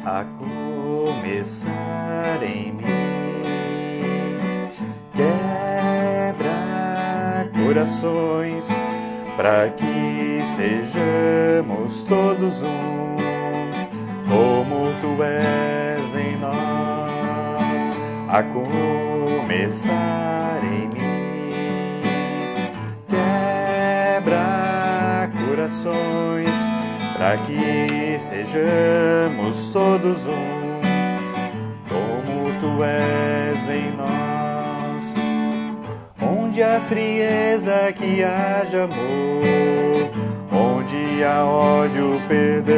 a começar em mim. Quebra corações, para que sejamos todos um, como tu és em nós, a começar em mim. Quebra corações, para que sejamos todos um, como tu és em nós. Onde há frieza, que haja amor, onde há ódio, perdão,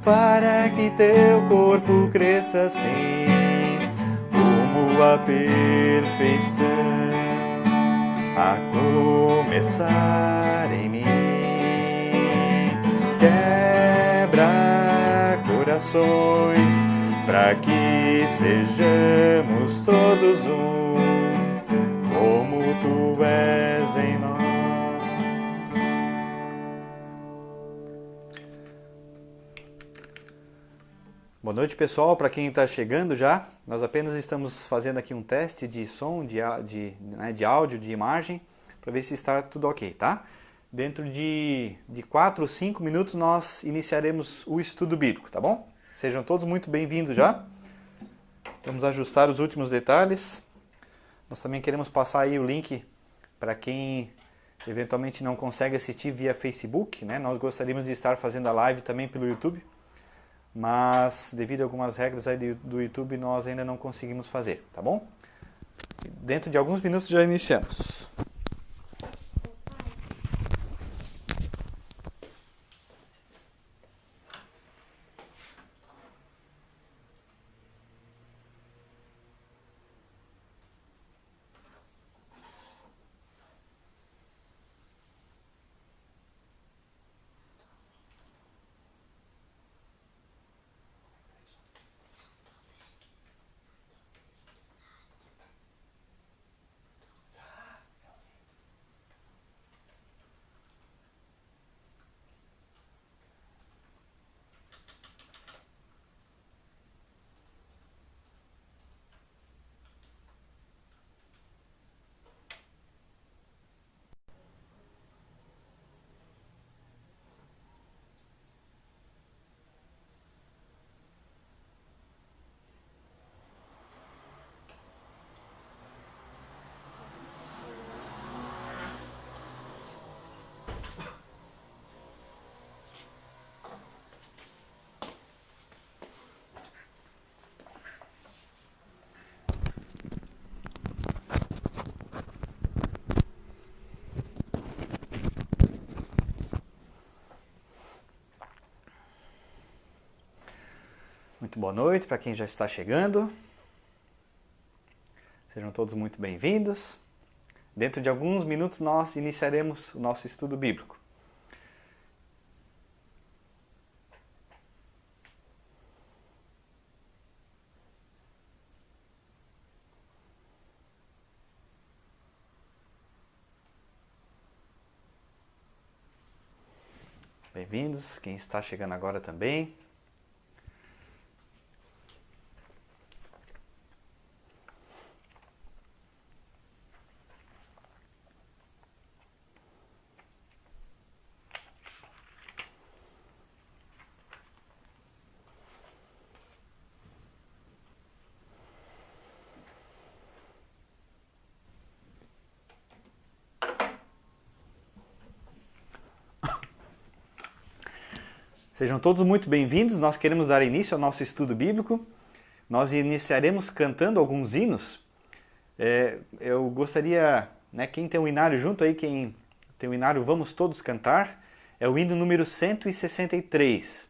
para que teu corpo cresça assim, rumo à perfeição, a começar em mim. Quebra corações, para que sejamos todos um, como tu és em nós. Boa noite, pessoal. Para quem está chegando já, nós apenas estamos fazendo aqui um teste de som, de áudio, de imagem, para ver se está tudo ok, tá? Dentro de 4 ou 5 minutos nós iniciaremos o estudo bíblico, tá bom? Sejam todos muito bem-vindos já. Vamos ajustar os últimos detalhes. Nós também queremos passar aí o link para quem eventualmente não consegue assistir via Facebook, né? Nós gostaríamos de estar fazendo a live também pelo YouTube, mas devido a algumas regras aí do YouTube nós ainda não conseguimos fazer, tá bom? Dentro de alguns minutos já iniciamos. Muito boa noite para quem já está chegando. Sejam todos muito bem-vindos. Dentro de alguns minutos nós iniciaremos o nosso estudo bíblico. Bem-vindos, quem está chegando agora também. Sejam todos muito bem-vindos. Nós queremos dar início ao nosso estudo bíblico. Nós iniciaremos cantando alguns hinos. Eu gostaria, né, quem tem o hinário junto aí, quem tem o hinário Vamos Todos Cantar, é o hino número 163.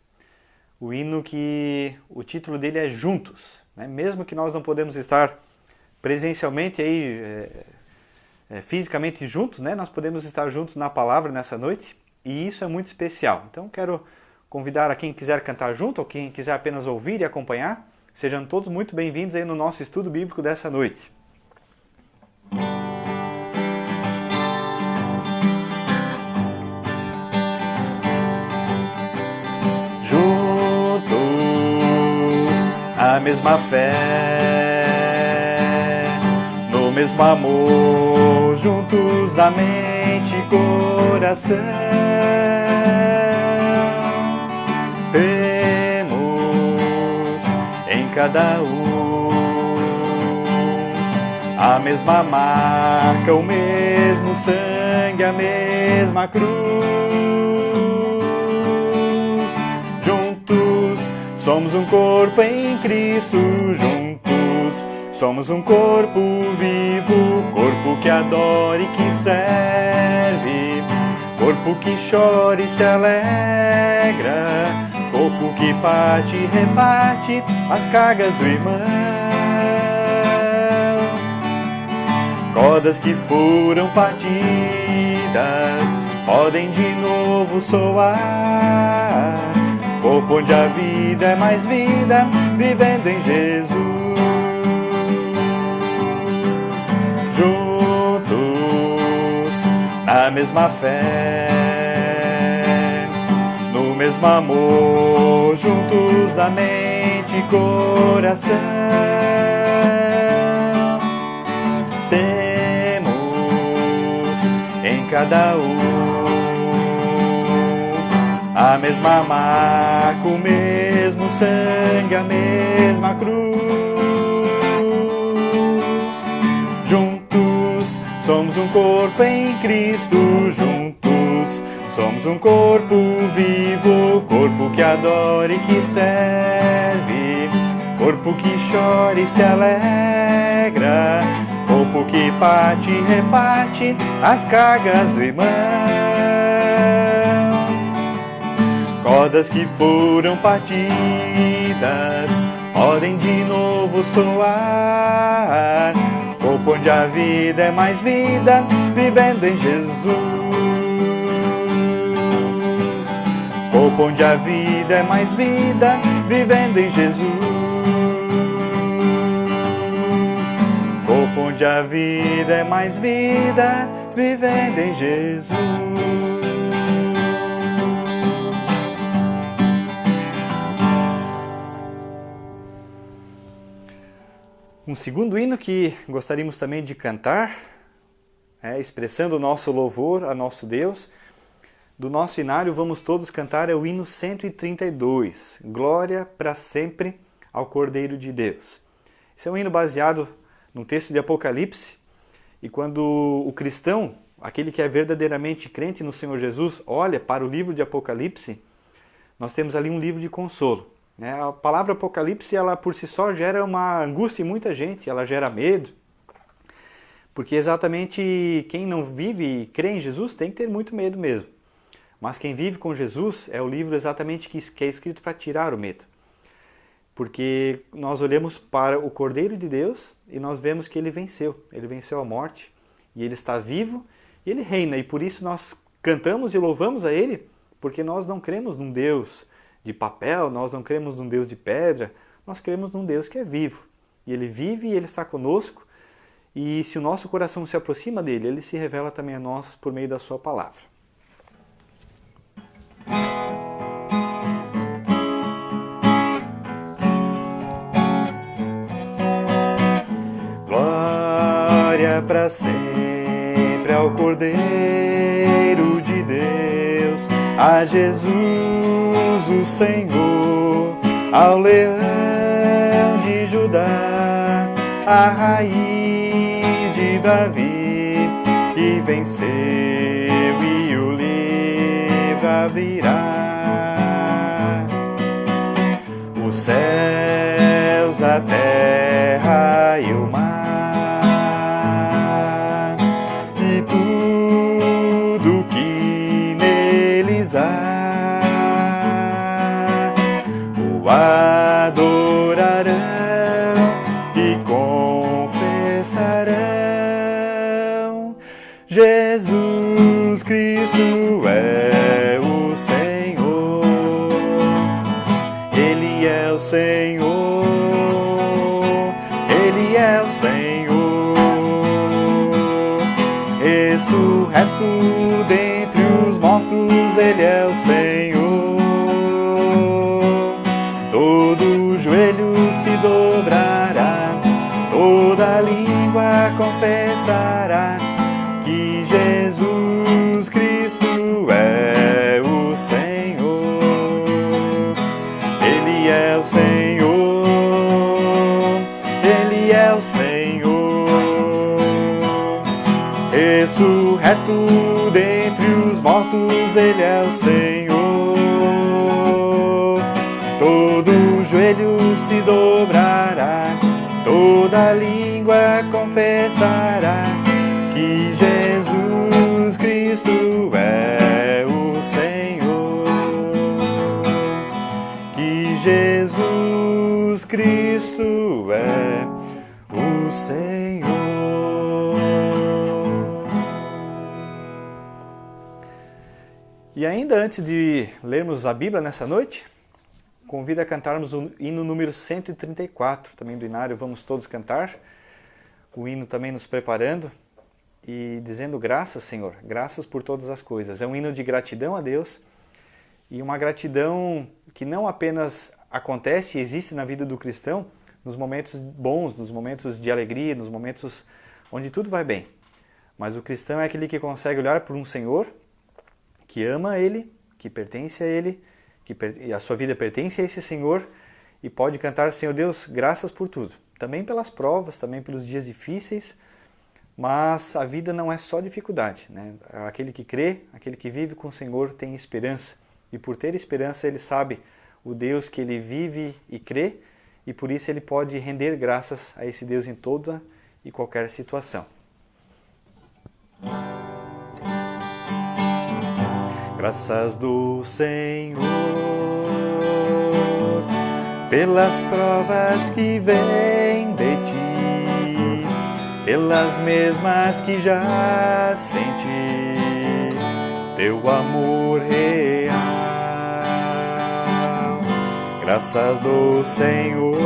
O hino que o título dele é Juntos, né? Mesmo que nós não podemos estar presencialmente aí, fisicamente juntos, né? Nós podemos estar juntos na palavra nessa noite, e isso é muito especial. Então quero convidar a quem quiser cantar junto, ou quem quiser apenas ouvir e acompanhar, sejam todos muito bem-vindos aí no nosso estudo bíblico dessa noite. Juntos mesma fé, no mesmo amor, juntos da mente e coração. Temos em cada a mesma marca, o mesmo sangue, a mesma cruz. Juntos somos um corpo em Cristo, juntos somos um corpo vivo, corpo que adora e que serve, corpo que chora e se alegra, corpo que parte e reparte as cargas do irmão. Cordas que foram partidas podem de novo soar. Corpo onde a vida é mais vida, vivendo em Jesus. Juntos na mesma fé, no mesmo amor, juntos da mente e coração. Cada a mesma marca, o mesmo sangue, a mesma cruz. Juntos somos um corpo em Cristo, juntos somos um corpo vivo, corpo que adora e que serve, corpo que chora e se alegra, corpo que parte e reparte as cargas do irmão. Cordas que foram partidas podem de novo soar. Corpo onde a vida é mais vida, vivendo em Jesus. Corpo onde a vida é mais vida, vivendo em Jesus. Onde a vida é mais vida, vivendo em Jesus. Um segundo hino que gostaríamos também de cantar, expressando o nosso louvor a nosso Deus. Do nosso inário, vamos todos cantar o hino 132, Glória para sempre ao Cordeiro de Deus. Esse é um hino baseado no texto de Apocalipse, e quando o cristão, aquele que é verdadeiramente crente no Senhor Jesus, olha para o livro de Apocalipse, nós temos ali um livro de consolo. A palavra Apocalipse, ela por si só gera uma angústia em muita gente, ela gera medo, porque exatamente quem não vive e crê em Jesus tem que ter muito medo mesmo. Mas quem vive com Jesus é o livro exatamente que é escrito para tirar o medo. Porque nós olhamos para o Cordeiro de Deus e nós vemos que ele venceu a morte, e ele está vivo e ele reina, e por isso nós cantamos e louvamos a ele, porque nós não cremos num Deus de papel, nós não cremos num Deus de pedra, nós cremos num Deus que é vivo, e ele vive e ele está conosco, e se o nosso coração se aproxima dele, ele se revela também a nós por meio da sua palavra. Para sempre ao Cordeiro de Deus, a Jesus o Senhor, ao Leão de Judá, a raiz de Davi, que venceu e o livro abrirá. Os céus, a terra e o mar, o adorarão e confessarão: Jesus Cristo é o Senhor, Ele é o Senhor, Ele é o Senhor, ressurreto dentre os mortos, Ele é o Senhor. Todo joelho se dobrará língua confessará que Jesus Cristo é o Senhor. Ele é o Senhor, Ele é o Senhor. Ressurreto dentre os mortos, Ele é o Senhor. Todo joelho se dobrará, toda língua confessará que Jesus Cristo é o Senhor. Que Jesus Cristo é o Senhor. E ainda antes de lermos a Bíblia nessa noite, convido a cantarmos o hino número 134, também do Inário, vamos todos cantar. O hino também nos preparando e dizendo graças, Senhor, graças por todas as coisas. É um hino de gratidão a Deus e uma gratidão que não apenas acontece e existe na vida do cristão nos momentos bons, nos momentos de alegria, nos momentos onde tudo vai bem. Mas o cristão é aquele que consegue olhar por um Senhor que ama Ele, que pertence a Ele, que a sua vida pertence a esse Senhor e pode cantar, Senhor Deus, graças por tudo. Também pelas provas, também pelos dias difíceis, mas a vida não é só dificuldade, né? Aquele que crê, aquele que vive com o Senhor tem esperança. E por ter esperança, ele sabe o Deus que ele vive e crê, e por isso ele pode render graças a esse Deus em toda e qualquer situação. Graças do Senhor pelas provas que vêm de ti, pelas mesmas que já senti, teu amor real. Graças do Senhor,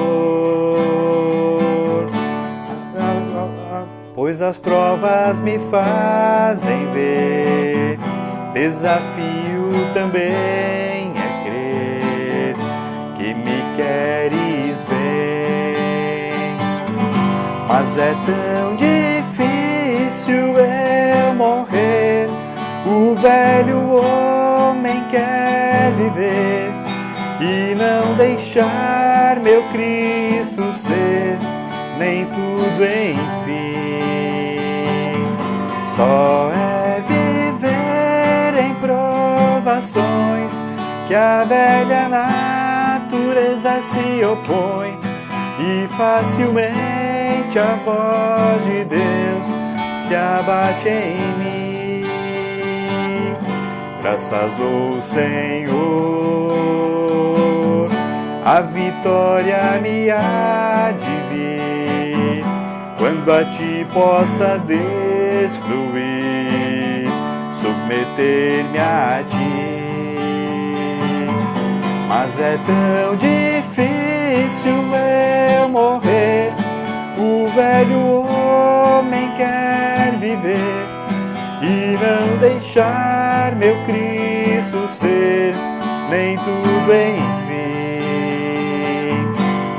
pois as provas me fazem ver. Desafio também é crer que me queres bem, mas é tão difícil eu morrer. O velho homem quer viver e não deixar meu Cristo ser nem tudo enfim. Só é viver em provações que a velha natureza se opõe e facilmente a voz de Deus se abate em mim. Graças do Senhor, a vitória me há de vir, quando a ti possa desfruir, submeter-me a ti. Mas é tão difícil eu morrer, o velho homem quer viver e não deixar meu Cristo ser nem tudo enfim.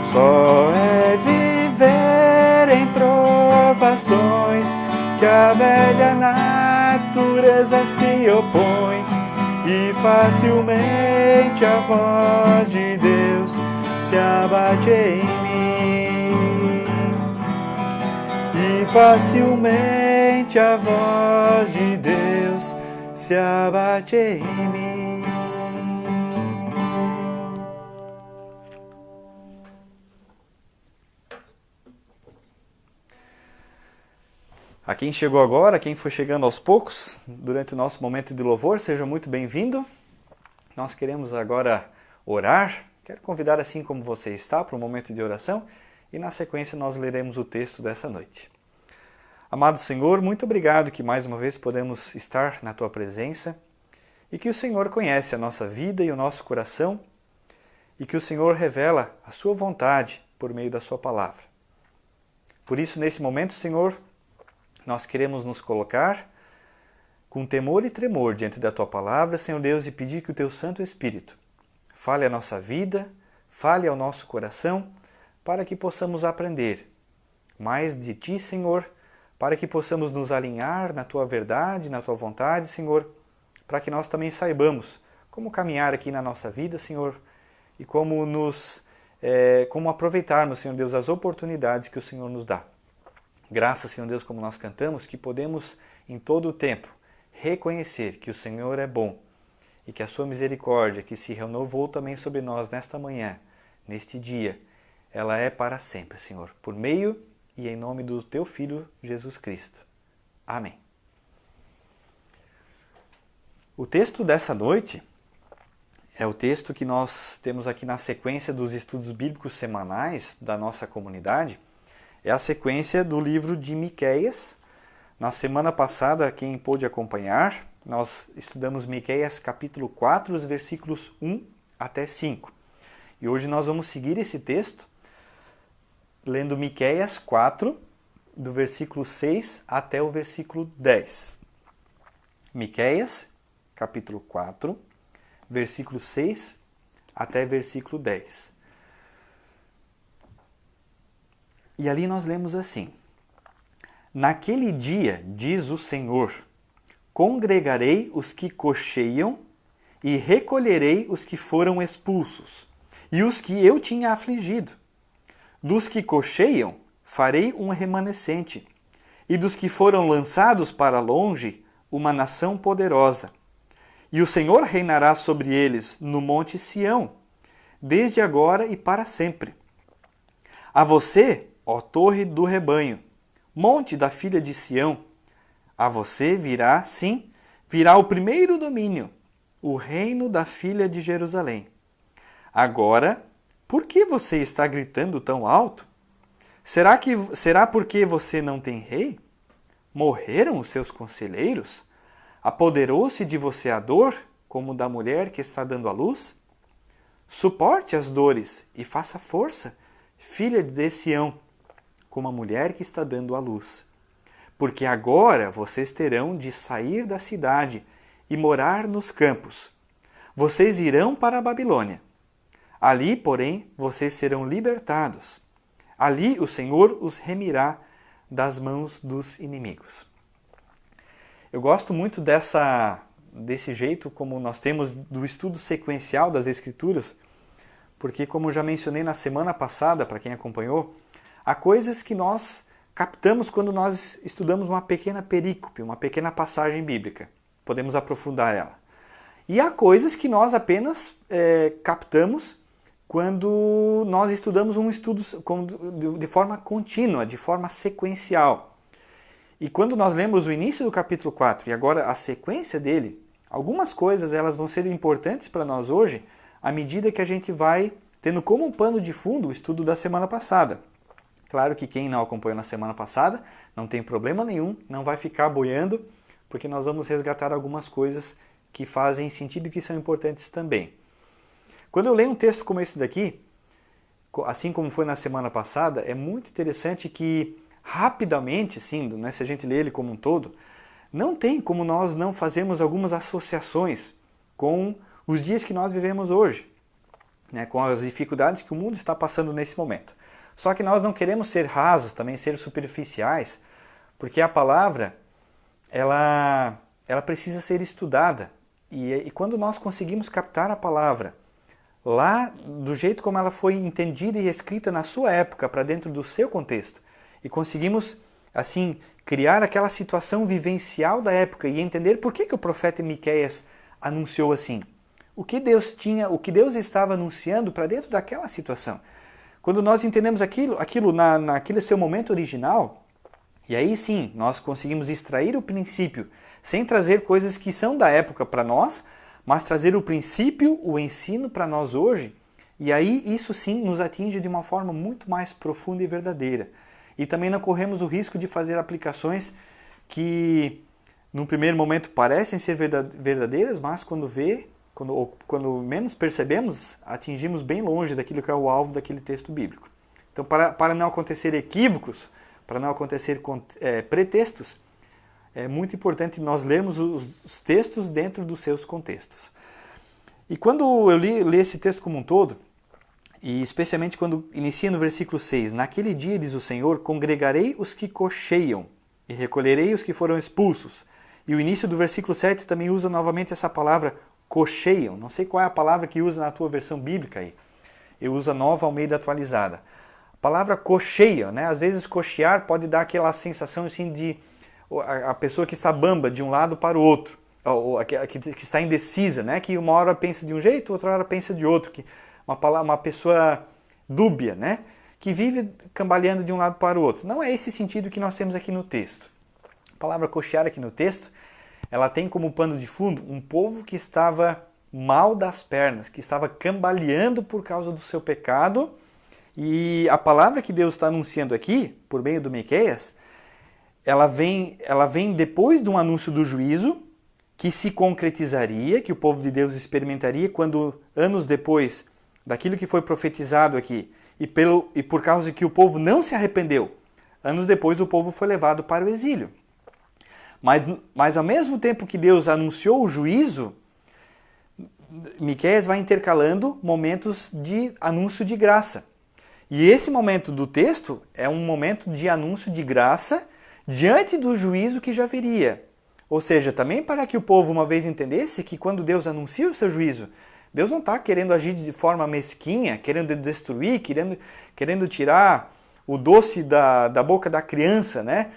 Só é viver em provações que a velha natureza se opõe e facilmente a voz de Deus se abate em mim. E facilmente a voz de Deus se abate em mim. A quem chegou agora, quem foi chegando aos poucos, durante o nosso momento de louvor, seja muito bem-vindo. Nós queremos agora orar. Quero convidar, assim como você está, para um momento de oração e na sequência nós leremos o texto dessa noite. Amado Senhor, muito obrigado que mais uma vez podemos estar na Tua presença e que o Senhor conhece a nossa vida e o nosso coração e que o Senhor revela a Sua vontade por meio da Sua palavra. Por isso, nesse momento, Senhor, nós queremos nos colocar com temor e tremor diante da Tua palavra, Senhor Deus, e pedir que o Teu Santo Espírito fale a nossa vida, fale ao nosso coração, para que possamos aprender mais de Ti, Senhor, para que possamos nos alinhar na Tua verdade, na Tua vontade, Senhor, para que nós também saibamos como caminhar aqui na nossa vida, Senhor, e como aproveitarmos, Senhor Deus, as oportunidades que o Senhor nos dá. Graças, Senhor Deus, como nós cantamos, que podemos em todo o tempo reconhecer que o Senhor é bom e que a sua misericórdia, que se renovou também sobre nós nesta manhã, neste dia, ela é para sempre, Senhor, por meio e em nome do Teu Filho, Jesus Cristo. Amém. O texto dessa noite é o texto que nós temos aqui na sequência dos estudos bíblicos semanais da nossa comunidade. É a sequência do livro de Miqueias. Na semana passada, quem pôde acompanhar, nós estudamos Miqueias capítulo 4, os versículos 1 até 5. E hoje nós vamos seguir esse texto, lendo Miqueias 4, do versículo 6 até o versículo 10. Miqueias, capítulo 4, versículo 6 até versículo 10. E ali nós lemos assim: Naquele dia, diz o Senhor, congregarei os que cocheiam e recolherei os que foram expulsos, e os que eu tinha afligido. Dos que cocheiam, farei um remanescente, e dos que foram lançados para longe, uma nação poderosa. E o Senhor reinará sobre eles no monte Sião, desde agora e para sempre. A você, ó torre do rebanho, monte da filha de Sião, a você virá, sim, virá o primeiro domínio, o reino da filha de Jerusalém. Agora, por que você está gritando tão alto? Será porque você não tem rei? Morreram os seus conselheiros? Apoderou-se de você a dor, como da mulher que está dando à luz? Suporte as dores e faça força, filha de Sião, como a mulher que está dando à luz. Porque agora vocês terão de sair da cidade e morar nos campos. Vocês irão para a Babilônia. Ali, porém, vocês serão libertados. Ali o Senhor os remirá das mãos dos inimigos. Eu gosto muito desse jeito como nós temos do estudo sequencial das Escrituras, porque, como já mencionei na semana passada, para quem acompanhou, há coisas que nós captamos quando nós estudamos uma pequena perícope, uma pequena passagem bíblica. Podemos aprofundar ela. E há coisas que nós apenas captamos quando nós estudamos um estudo de forma contínua, de forma sequencial. E quando nós lemos o início do capítulo 4 e agora a sequência dele, algumas coisas elas vão ser importantes para nós hoje, à medida que a gente vai tendo como pano de fundo o estudo da semana passada. Claro que quem não acompanhou na semana passada, não tem problema nenhum, não vai ficar boiando, porque nós vamos resgatar algumas coisas que fazem sentido e que são importantes também. Quando eu leio um texto como esse daqui, assim como foi na semana passada, é muito interessante que rapidamente, sim, né, se a gente lê ele como um todo, não tem como nós não fazermos algumas associações com os dias que nós vivemos hoje, né, com as dificuldades que o mundo está passando nesse momento. Só que nós não queremos ser rasos, também ser superficiais, porque a palavra, ela precisa ser estudada. E quando nós conseguimos captar a palavra lá do jeito como ela foi entendida e escrita na sua época, para dentro do seu contexto, e conseguimos, assim, criar aquela situação vivencial da época e entender por que o profeta Miqueias anunciou assim. O que Deus estava anunciando para dentro daquela situação. Quando nós entendemos aquilo naquele seu momento original, e aí sim, nós conseguimos extrair o princípio, sem trazer coisas que são da época para nós, mas trazer o princípio, o ensino para nós hoje, e aí isso sim nos atinge de uma forma muito mais profunda e verdadeira. E também não corremos o risco de fazer aplicações que, num primeiro momento, parecem ser verdadeiras, mas quando menos percebemos, atingimos bem longe daquilo que é o alvo daquele texto bíblico. Então, para não acontecer equívocos, para não acontecer pretextos, é muito importante nós lermos os textos dentro dos seus contextos. E quando eu li esse texto como um todo, E especialmente quando inicia no versículo 6, naquele dia, diz o Senhor, congregarei os que cocheiam e recolherei os que foram expulsos. E o início do versículo 7 também usa novamente essa palavra cocheiam. Não sei qual é a palavra que usa na tua versão bíblica aí. Eu uso a Nova Almeida atualizada. A palavra cocheia, né? Às vezes cochear pode dar aquela sensação assim de a pessoa que está bamba de um lado para o outro, ou que está indecisa, né? Que uma hora pensa de um jeito, outra hora pensa de outro. Que uma pessoa dúbia, né? Que vive cambaleando de um lado para o outro. Não é esse sentido que nós temos aqui no texto. A palavra cochear aqui no texto, ela tem como pano de fundo um povo que estava mal das pernas, que estava cambaleando por causa do seu pecado. E a palavra que Deus está anunciando aqui, por meio do Miqueias, ela vem depois de um anúncio do juízo, que se concretizaria, que o povo de Deus experimentaria quando, anos depois daquilo que foi profetizado aqui, e por causa que o povo não se arrependeu, anos depois o povo foi levado para o exílio. Mas ao mesmo tempo que Deus anunciou o juízo, Miqueias vai intercalando momentos de anúncio de graça. E esse momento do texto é um momento de anúncio de graça diante do juízo que já viria. Ou seja, também para que o povo uma vez entendesse que quando Deus anuncia o seu juízo, Deus não está querendo agir de forma mesquinha, querendo destruir, querendo tirar o doce da boca da criança, né?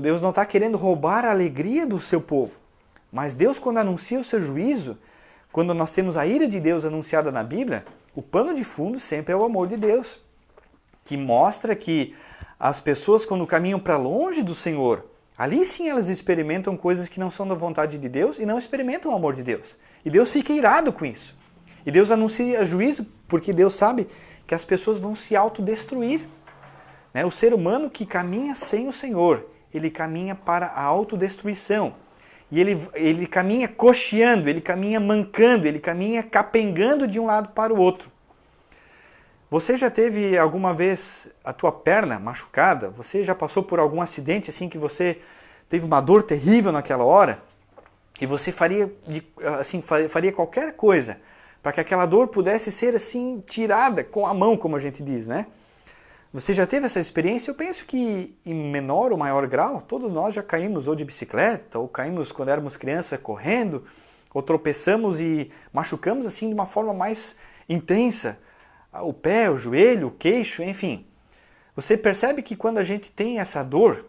Deus não está querendo roubar a alegria do seu povo. Mas Deus, quando anuncia o seu juízo, quando nós temos a ira de Deus anunciada na Bíblia, o pano de fundo sempre é o amor de Deus, que mostra que as pessoas, quando caminham para longe do Senhor, ali sim elas experimentam coisas que não são da vontade de Deus e não experimentam o amor de Deus. E Deus fica irado com isso. E Deus anuncia juízo porque Deus sabe que as pessoas vão se autodestruir. Né? O ser humano que caminha sem o Senhor, ele caminha para a autodestruição. E ele caminha cocheando, ele caminha mancando, ele caminha capengando de um lado para o outro. Você já teve alguma vez a tua perna machucada? Você já passou por algum acidente assim que você teve uma dor terrível naquela hora? E você faria qualquer coisa para que aquela dor pudesse ser assim tirada com a mão, como a gente diz, né? Você já teve essa experiência? Eu penso que em menor ou maior grau, todos nós já caímos ou de bicicleta, ou caímos quando éramos criança correndo, ou tropeçamos e machucamos assim de uma forma mais intensa. O pé, o joelho, o queixo, enfim. Você percebe que quando a gente tem essa dor,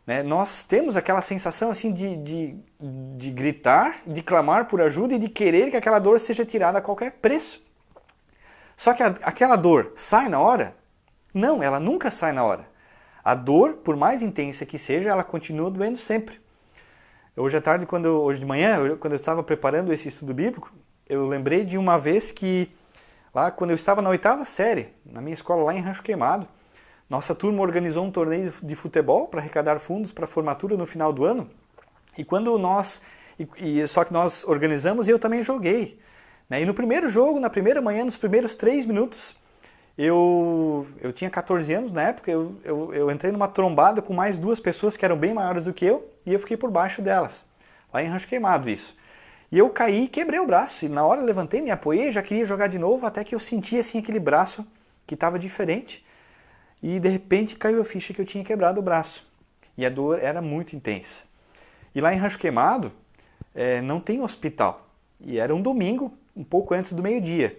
né, nós temos aquela sensação assim de gritar, de clamar por ajuda e de querer que aquela dor seja tirada a qualquer preço. Só que aquela dor sai na hora? Não, ela nunca sai na hora. A dor, por mais intensa que seja, ela continua doendo sempre. Hoje à tarde, hoje de manhã, quando eu estava preparando esse estudo bíblico, eu lembrei de uma vez que, lá quando eu estava na 8ª série, na minha escola lá em Rancho Queimado, nossa turma organizou um torneio de futebol para arrecadar fundos para a formatura no final do ano. E só que nós organizamos e eu também joguei. Né? E no primeiro jogo, na primeira manhã, nos primeiros 3 minutos, eu tinha 14 anos na época, eu entrei numa trombada com mais 2 pessoas que eram bem maiores do que eu e eu fiquei por baixo delas, lá em Rancho Queimado isso. E eu caí e quebrei o braço, e na hora eu levantei, me apoiei, já queria jogar de novo, até que eu senti assim aquele braço que estava diferente e de repente caiu a ficha que eu tinha quebrado o braço e a dor era muito intensa. E lá em Rancho Queimado não tem hospital e era um domingo, um pouco antes do meio-dia.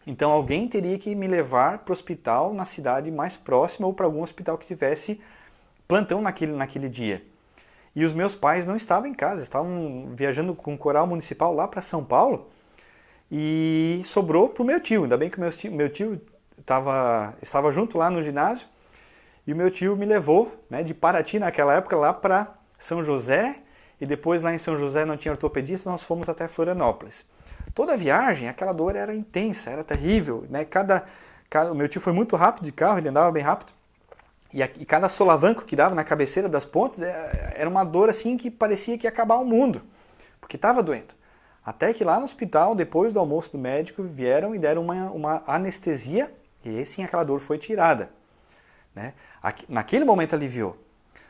Então alguém teria que me levar para o hospital na cidade mais próxima ou para algum hospital que tivesse plantão naquele dia. E os meus pais não estavam em casa, estavam viajando com o coral municipal lá para São Paulo e sobrou para o meu tio. Ainda bem que o meu tio estava junto lá no ginásio e o meu tio me levou, né, de Paraty naquela época lá para São José e depois lá em São José não tinha ortopedista, nós fomos até Florianópolis. Toda a viagem, aquela dor era intensa, era terrível, né? O meu tio foi muito rápido de carro, ele andava bem rápido, e cada solavanco que dava na cabeceira das pontes era uma dor assim que parecia que ia acabar o mundo, porque estava doendo. Até que lá no hospital, depois do almoço do médico, vieram e deram uma anestesia, e aí sim aquela dor foi tirada. Né? Naquele momento aliviou.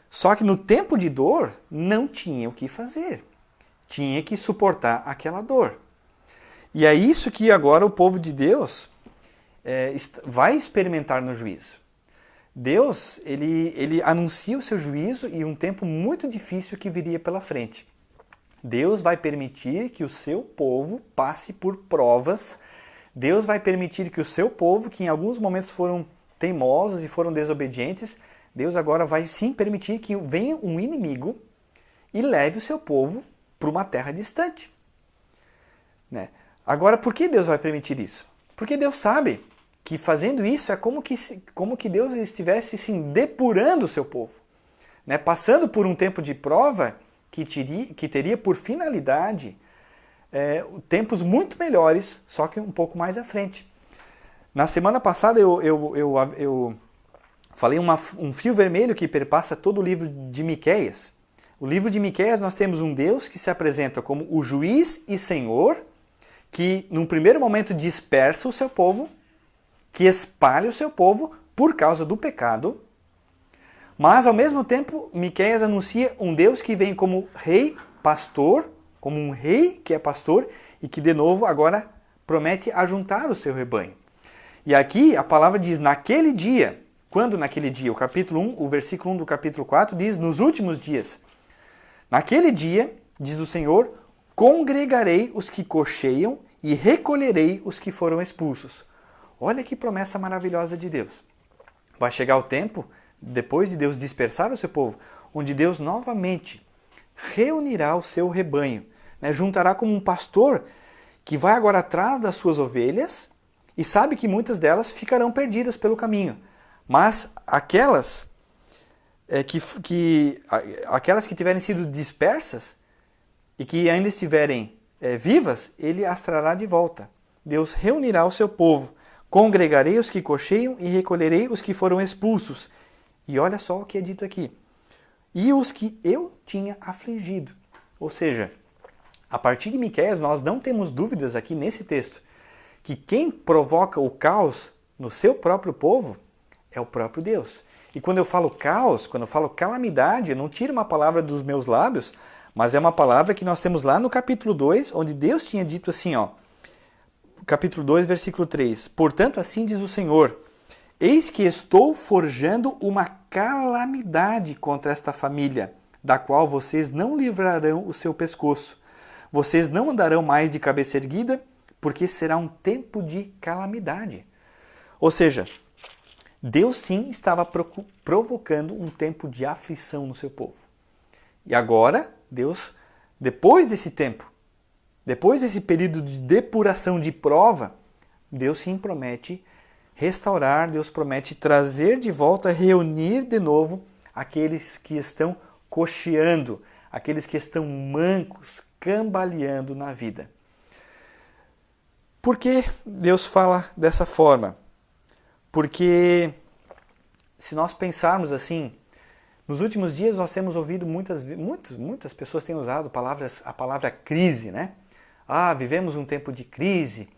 Só que no tempo de dor, não tinha o que fazer. Tinha que suportar aquela dor. E é isso que agora o povo de Deus, vai experimentar no juízo. Deus, ele anuncia o seu juízo e um tempo muito difícil que viria pela frente. Deus vai permitir que o seu povo passe por provas. Deus vai permitir que o seu povo, que em alguns momentos foram teimosos e foram desobedientes, Deus agora vai sim permitir que venha um inimigo e leve o seu povo para uma terra distante. Né? Agora, por que Deus vai permitir isso? Porque Deus sabe que fazendo isso é como que Deus estivesse sim, depurando o seu povo. Né? Passando por um tempo de prova que teria por finalidade tempos muito melhores, só que um pouco mais à frente. Na semana passada eu falei um fio vermelho que perpassa todo o livro de Miqueias. O livro de Miqueias nós temos um Deus que se apresenta como o juiz e senhor, que num primeiro momento dispersa o seu povo, que espalha o seu povo por causa do pecado, mas ao mesmo tempo Miqueias anuncia um Deus que vem como rei pastor, como um rei que é pastor e que de novo agora promete ajuntar o seu rebanho. E aqui a palavra diz naquele dia. Quando naquele dia? O capítulo 1, o versículo 1 do capítulo 4 diz nos últimos dias. Naquele dia, diz o Senhor, congregarei os que cocheiam e recolherei os que foram expulsos. Olha que promessa maravilhosa de Deus. Vai chegar o tempo, depois de Deus dispersar o seu povo, onde Deus novamente reunirá o seu rebanho, né? Juntará como um pastor que vai agora atrás das suas ovelhas e sabe que muitas delas ficarão perdidas pelo caminho. Mas aquelas que tiverem sido dispersas e que ainda estiverem vivas, ele as trará de volta. Deus reunirá o seu povo. Congregarei os que cocheiam e recolherei os que foram expulsos. E olha só o que é dito aqui. E os que eu tinha afligido. Ou seja, a partir de Miqueias nós não temos dúvidas aqui nesse texto que quem provoca o caos no seu próprio povo é o próprio Deus. E quando eu falo caos, quando eu falo calamidade, eu não tiro uma palavra dos meus lábios, mas é uma palavra que nós temos lá no capítulo 2, onde Deus tinha dito assim, ó, capítulo 2, versículo 3, portanto assim diz o Senhor, eis que estou forjando uma calamidade contra esta família, da qual vocês não livrarão o seu pescoço. Vocês não andarão mais de cabeça erguida, porque será um tempo de calamidade. Ou seja, Deus sim estava provocando um tempo de aflição no seu povo. E agora, Deus, depois desse tempo, depois desse período de depuração, de prova, Deus sim promete restaurar, Deus promete trazer de volta, reunir de novo aqueles que estão cocheando, aqueles que estão mancos, cambaleando na vida. Por que Deus fala dessa forma? Porque se nós pensarmos assim, nos últimos dias nós temos ouvido muitas pessoas têm usado a palavra crise, né? Ah, vivemos um tempo de crise.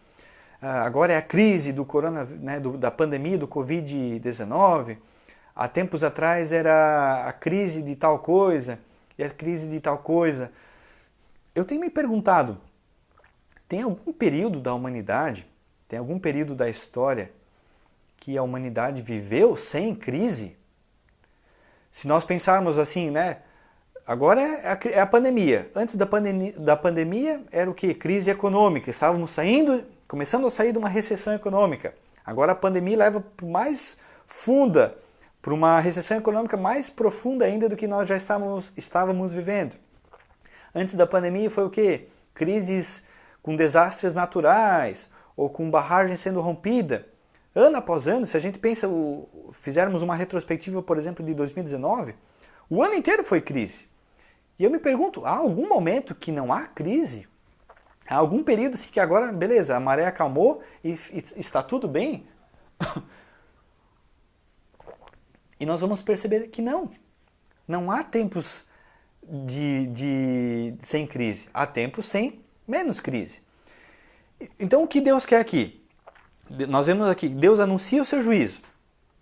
Agora é a crise do da pandemia do Covid-19. Há tempos atrás era a crise de tal coisa e a crise de tal coisa. Eu tenho me perguntado, tem algum período da humanidade, tem algum período da história que a humanidade viveu sem crise? Se nós pensarmos assim, né? Agora é a pandemia. Antes da pandemia era o quê? Crise econômica. Estávamos começando a sair de uma recessão econômica. Agora a pandemia leva para mais funda, para uma recessão econômica mais profunda ainda do que nós já estávamos vivendo. Antes da pandemia foi o quê? Crises com desastres naturais ou com barragem sendo rompida. Ano após ano, se a gente fizermos uma retrospectiva, por exemplo, de 2019, o ano inteiro foi crise. E eu me pergunto, há algum momento que não há crise? Há algum período que agora, beleza, a maré acalmou e está tudo bem? E nós vamos perceber que não. Não há tempos sem crise. Há tempos sem menos crise. Então o que Deus quer aqui? Nós vemos aqui, Deus anuncia o seu juízo.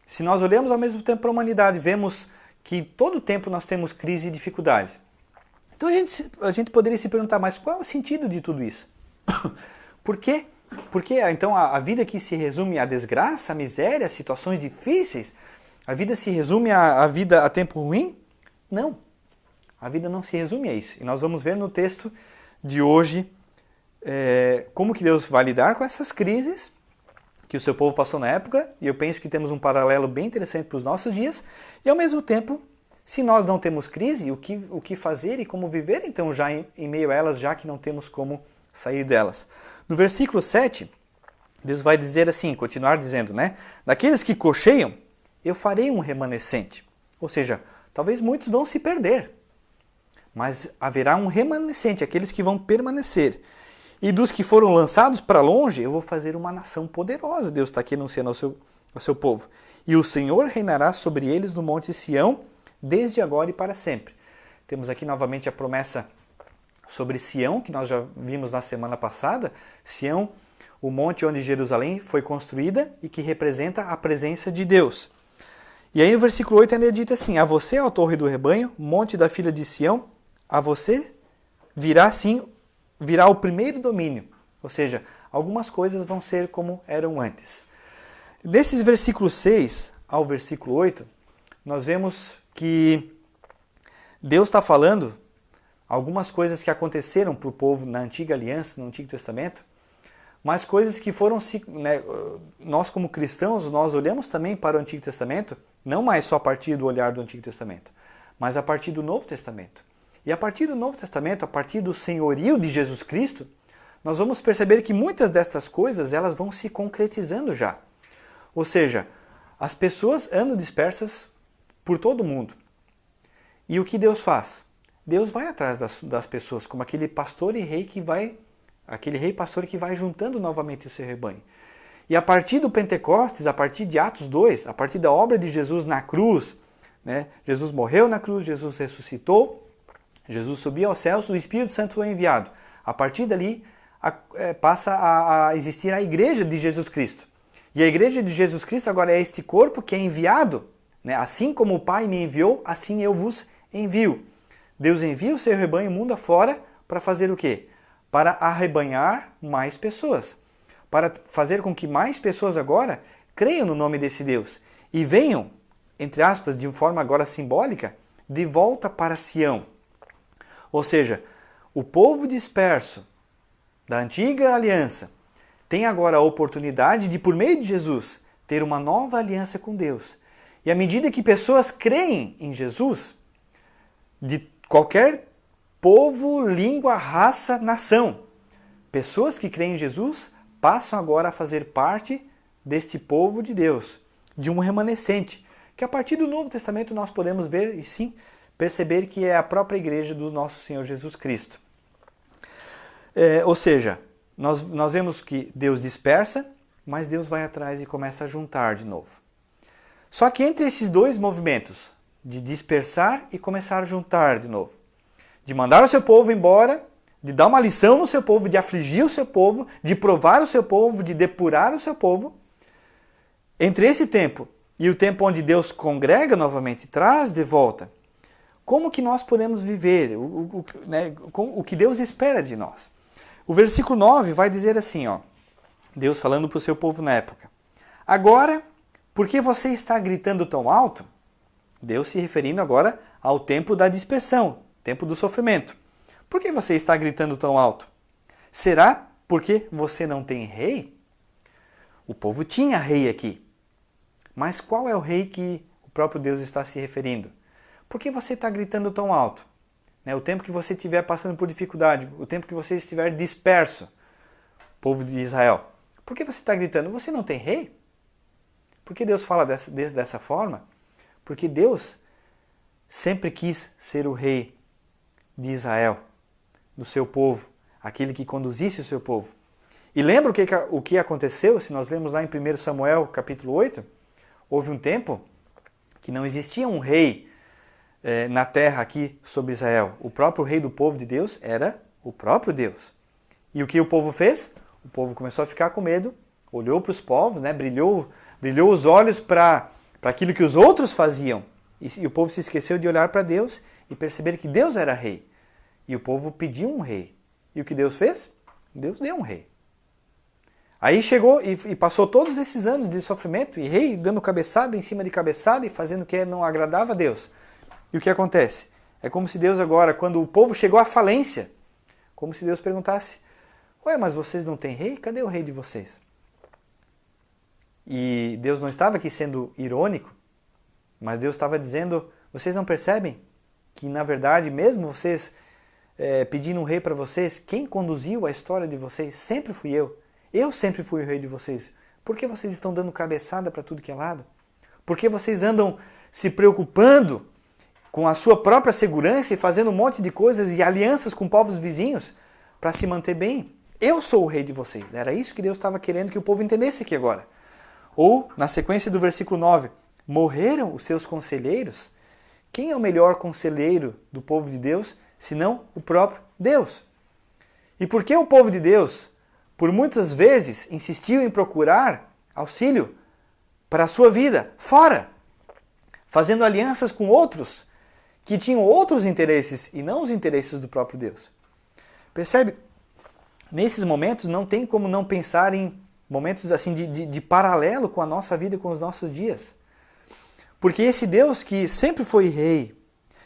Se nós olhamos ao mesmo tempo para a humanidade, vemos que todo o tempo nós temos crise e dificuldade. Então a gente poderia se perguntar, mas qual é o sentido de tudo isso? Por que Porque então a vida que se resume à desgraça, à miséria, a situações difíceis, a vida se resume à vida a tempo ruim? Não. A vida não se resume a isso. E nós vamos ver no texto de hoje como que Deus vai lidar com essas crises que o seu povo passou na época, e eu penso que temos um paralelo bem interessante para os nossos dias, e ao mesmo tempo, se nós não temos crise, o que fazer e como viver então já em meio a elas, já que não temos como sair delas. No versículo 7, Deus vai dizer assim, continuar dizendo, né? Daqueles que cocheiam, eu farei um remanescente. Ou seja, talvez muitos vão se perder, mas haverá um remanescente, aqueles que vão permanecer. E dos que foram lançados para longe, eu vou fazer uma nação poderosa. Deus está aqui anunciando ao seu povo. E o Senhor reinará sobre eles no monte Sião, desde agora e para sempre. Temos aqui novamente a promessa sobre Sião, que nós já vimos na semana passada. Sião, o monte onde Jerusalém foi construída e que representa a presença de Deus. E aí no versículo 8 ainda é dito assim, a você, ó torre do rebanho, monte da filha de Sião, a você virá o primeiro domínio. Ou seja, algumas coisas vão ser como eram antes. Desses versículos 6 ao versículo 8, nós vemos que Deus está falando algumas coisas que aconteceram para o povo na antiga aliança, no Antigo Testamento, mas coisas que foram, né, nós como cristãos, nós olhamos também para o Antigo Testamento, não mais só a partir do olhar do Antigo Testamento, mas a partir do Novo Testamento. E a partir do Novo Testamento, a partir do senhorio de Jesus Cristo, nós vamos perceber que muitas destas coisas elas vão se concretizando já. Ou seja, as pessoas andam dispersas por todo o mundo. E o que Deus faz? Deus vai atrás das pessoas, como aquele pastor e rei aquele rei pastor que vai juntando novamente o seu rebanho. E a partir do Pentecostes, a partir de Atos 2, a partir da obra de Jesus na cruz, né? Jesus morreu na cruz, Jesus ressuscitou, Jesus subiu aos céus, o Espírito Santo foi enviado. A partir dali passa a existir a Igreja de Jesus Cristo. E a Igreja de Jesus Cristo agora é este corpo que é enviado, né? Assim como o Pai me enviou, assim eu vos envio. Deus envia o seu rebanho mundo afora para fazer o quê? Para arrebanhar mais pessoas. Para fazer com que mais pessoas agora creiam no nome desse Deus. E venham, entre aspas, de forma agora simbólica, de volta para Sião. Ou seja, o povo disperso da antiga aliança tem agora a oportunidade de, por meio de Jesus, ter uma nova aliança com Deus. E à medida que pessoas creem em Jesus, de qualquer povo, língua, raça, nação, pessoas que creem em Jesus passam agora a fazer parte deste povo de Deus, de um remanescente, que a partir do Novo Testamento nós podemos ver e sim perceber que é a própria igreja do nosso Senhor Jesus Cristo. Ou seja, nós vemos que Deus dispersa, mas Deus vai atrás e começa a juntar de novo. Só que entre esses dois movimentos, de dispersar e começar a juntar de novo, de mandar o seu povo embora, de dar uma lição no seu povo, de afligir o seu povo, de provar o seu povo, de depurar o seu povo, entre esse tempo e o tempo onde Deus congrega novamente, traz de volta, como que nós podemos viver, o que Deus espera de nós. O versículo 9 vai dizer assim, ó, Deus falando para o seu povo na época. Agora, por que você está gritando tão alto? Deus se referindo agora ao tempo da dispersão, tempo do sofrimento. Por que você está gritando tão alto? Será porque você não tem rei? O povo tinha rei aqui. Mas qual é o rei que o próprio Deus está se referindo? Por que você está gritando tão alto? O tempo que você estiver passando por dificuldade, o tempo que você estiver disperso, povo de Israel. Por que você está gritando? Você não tem rei? Por que Deus fala dessa forma? Porque Deus sempre quis ser o rei de Israel, do seu povo, aquele que conduzisse o seu povo. E lembra o que aconteceu, se nós lemos lá em 1 Samuel capítulo 8? Houve um tempo que não existia um rei na terra aqui sobre Israel. O próprio rei do povo de Deus era o próprio Deus. E o que o povo fez? O povo começou a ficar com medo, olhou para os povos, brilhou os olhos para aquilo que os outros faziam. E o povo se esqueceu de olhar para Deus e perceber que Deus era rei. E o povo pediu um rei. E o que Deus fez? Deus deu um rei. Aí chegou e passou todos esses anos de sofrimento, e rei dando cabeçada em cima de cabeçada e fazendo o que não agradava a Deus. E o que acontece? É como se Deus agora, quando o povo chegou à falência, como se Deus perguntasse, ué, mas vocês não têm rei? Cadê o rei de vocês? E Deus não estava aqui sendo irônico, mas Deus estava dizendo, vocês não percebem que, na verdade, mesmo vocês pedindo um rei para vocês, quem conduziu a história de vocês sempre fui eu. Eu sempre fui o rei de vocês. Por que vocês estão dando cabeçada para tudo que é lado? Por que vocês andam se preocupando com a sua própria segurança e fazendo um monte de coisas e alianças com povos vizinhos para se manter bem? Eu sou o rei de vocês. Era isso que Deus estava querendo que o povo entendesse aqui agora. Ou, na sequência do versículo 9, morreram os seus conselheiros? Quem é o melhor conselheiro do povo de Deus, senão o próprio Deus? E por que o povo de Deus, por muitas vezes, insistiu em procurar auxílio para a sua vida fora, fazendo alianças com outros que tinham outros interesses e não os interesses do próprio Deus? Percebe? Nesses momentos não tem como não pensar em momentos assim de paralelo com a nossa vida e com os nossos dias. Porque esse Deus que sempre foi rei,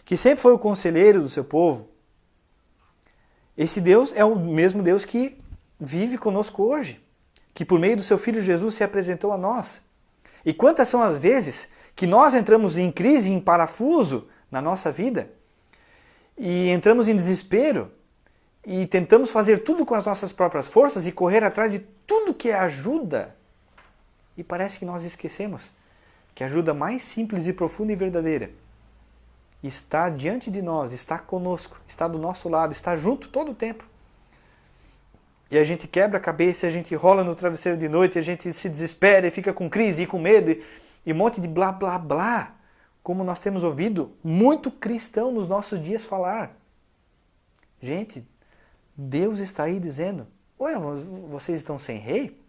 que sempre foi o conselheiro do seu povo, esse Deus é o mesmo Deus que vive conosco hoje, que por meio do seu Filho Jesus se apresentou a nós. E quantas são as vezes que nós entramos em crise, em parafuso na nossa vida, e entramos em desespero, e tentamos fazer tudo com as nossas próprias forças e correr atrás de tudo que é ajuda. E parece que nós esquecemos que a ajuda mais simples e profunda e verdadeira está diante de nós, está conosco, está do nosso lado, está junto todo o tempo. E a gente quebra a cabeça, a gente rola no travesseiro de noite, a gente se desespera e fica com crise e com medo e um monte de blá blá blá, como nós temos ouvido muito cristão nos nossos dias falar. Gente, Deus está aí dizendo, ué, vocês estão sem rei?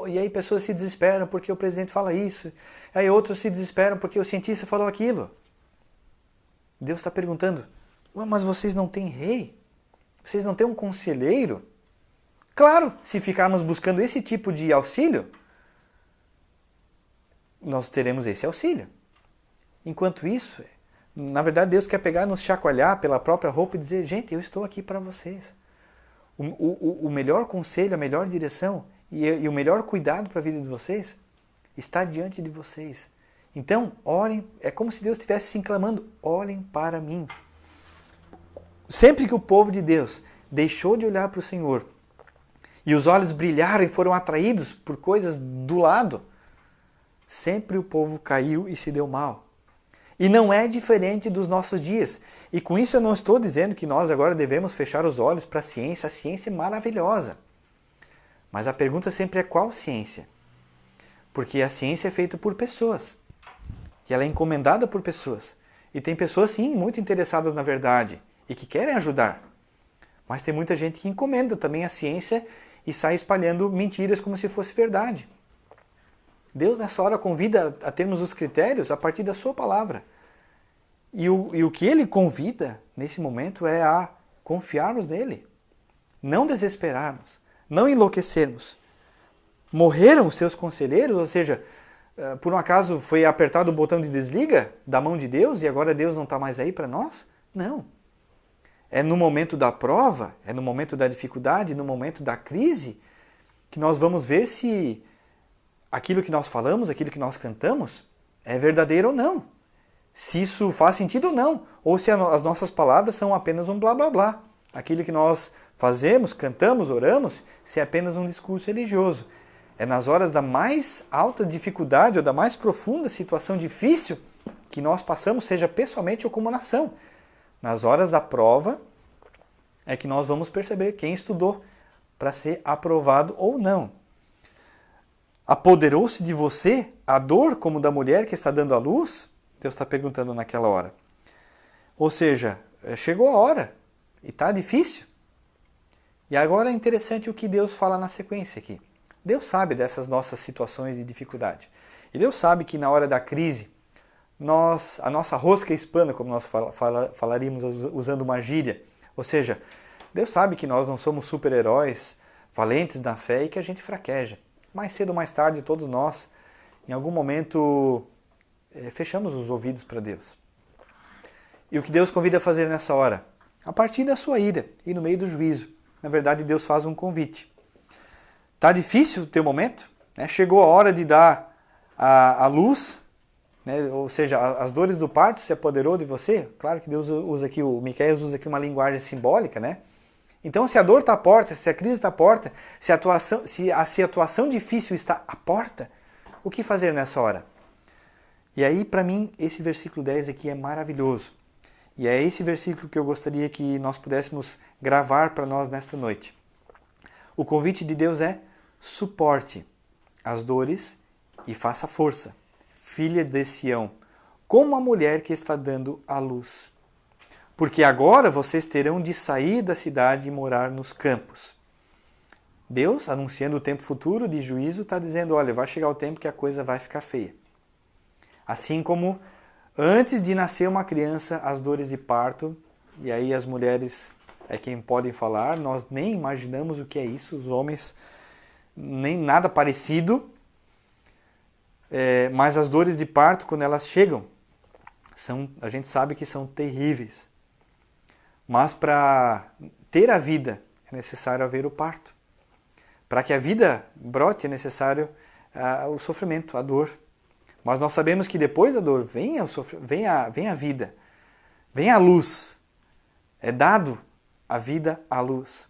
E aí pessoas se desesperam porque o presidente fala isso, aí outros se desesperam porque o cientista falou aquilo. Deus está perguntando, ué, mas vocês não têm rei? Vocês não têm um conselheiro? Claro, se ficarmos buscando esse tipo de auxílio, nós teremos esse auxílio. Enquanto isso, na verdade Deus quer pegar, nos chacoalhar pela própria roupa e dizer, gente, eu estou aqui para vocês. O melhor conselho, a melhor direção e o melhor cuidado para a vida de vocês está diante de vocês. Então, orem, é como se Deus estivesse se clamando, olhem para mim. Sempre que o povo de Deus deixou de olhar para o Senhor e os olhos brilharam e foram atraídos por coisas do lado, sempre o povo caiu e se deu mal. E não é diferente dos nossos dias. E com isso eu não estou dizendo que nós agora devemos fechar os olhos para a ciência é maravilhosa. Mas a pergunta sempre é qual ciência? Porque a ciência é feita por pessoas. E ela é encomendada por pessoas. E tem pessoas, sim, muito interessadas na verdade e que querem ajudar. Mas tem muita gente que encomenda também a ciência e sai espalhando mentiras como se fosse verdade. Deus nessa hora convida a termos os critérios a partir da sua palavra. E o que Ele convida nesse momento é a confiarmos nele. Não desesperarmos, não enlouquecermos. Morreram os seus conselheiros, ou seja, por um acaso foi apertado o botão de desliga da mão de Deus e agora Deus não está mais aí para nós? Não. É no momento da prova, é no momento da dificuldade, no momento da crise, que nós vamos ver se aquilo que nós falamos, aquilo que nós cantamos, é verdadeiro ou não. Se isso faz sentido ou não. Ou se as nossas palavras são apenas um blá blá blá. Aquilo que nós fazemos, cantamos, oramos, se é apenas um discurso religioso. É nas horas da mais alta dificuldade ou da mais profunda situação difícil que nós passamos, seja pessoalmente ou como nação. Nas horas da prova é que nós vamos perceber quem estudou para ser aprovado ou não. Apoderou-se de você a dor como da mulher que está dando à luz? Deus está perguntando naquela hora. Ou seja, chegou a hora e está difícil. E agora é interessante o que Deus fala na sequência aqui. Deus sabe dessas nossas situações de dificuldade. E Deus sabe que na hora da crise, a nossa rosca hispana, como nós falaríamos usando uma gíria, ou seja, Deus sabe que nós não somos super-heróis valentes na fé e que a gente fraqueja. Mais cedo ou mais tarde, todos nós, em algum momento, fechamos os ouvidos para Deus. E o que Deus convida a fazer nessa hora? A partir da sua ira e no meio do juízo. Na verdade, Deus faz um convite. Está difícil o teu momento? Chegou a hora de dar a luz, ou seja, as dores do parto se apoderou de você. Claro que Deus usa aqui, o Miqueias usa aqui uma linguagem simbólica, né? Então, se a dor está à porta, se a crise está à porta, se a situação difícil está à porta, o que fazer nessa hora? E aí, para mim, esse versículo 10 aqui é maravilhoso. E é esse versículo que eu gostaria que nós pudéssemos gravar para nós nesta noite. O convite de Deus é: suporte as dores e faça força, filha de Sião, como a mulher que está dando à luz. Porque agora vocês terão de sair da cidade e morar nos campos. Deus, anunciando o tempo futuro de juízo, está dizendo: olha, vai chegar o tempo que a coisa vai ficar feia. Assim como antes de nascer uma criança, as dores de parto, e aí as mulheres é quem podem falar, nós nem imaginamos o que é isso, os homens nem nada parecido, mas as dores de parto, quando elas chegam, a gente sabe que são terríveis. Mas para ter a vida é necessário haver o parto. Para que a vida brote é necessário o sofrimento, a dor. Mas nós sabemos que depois da dor vem a vida, vem a luz. É dado a vida à luz.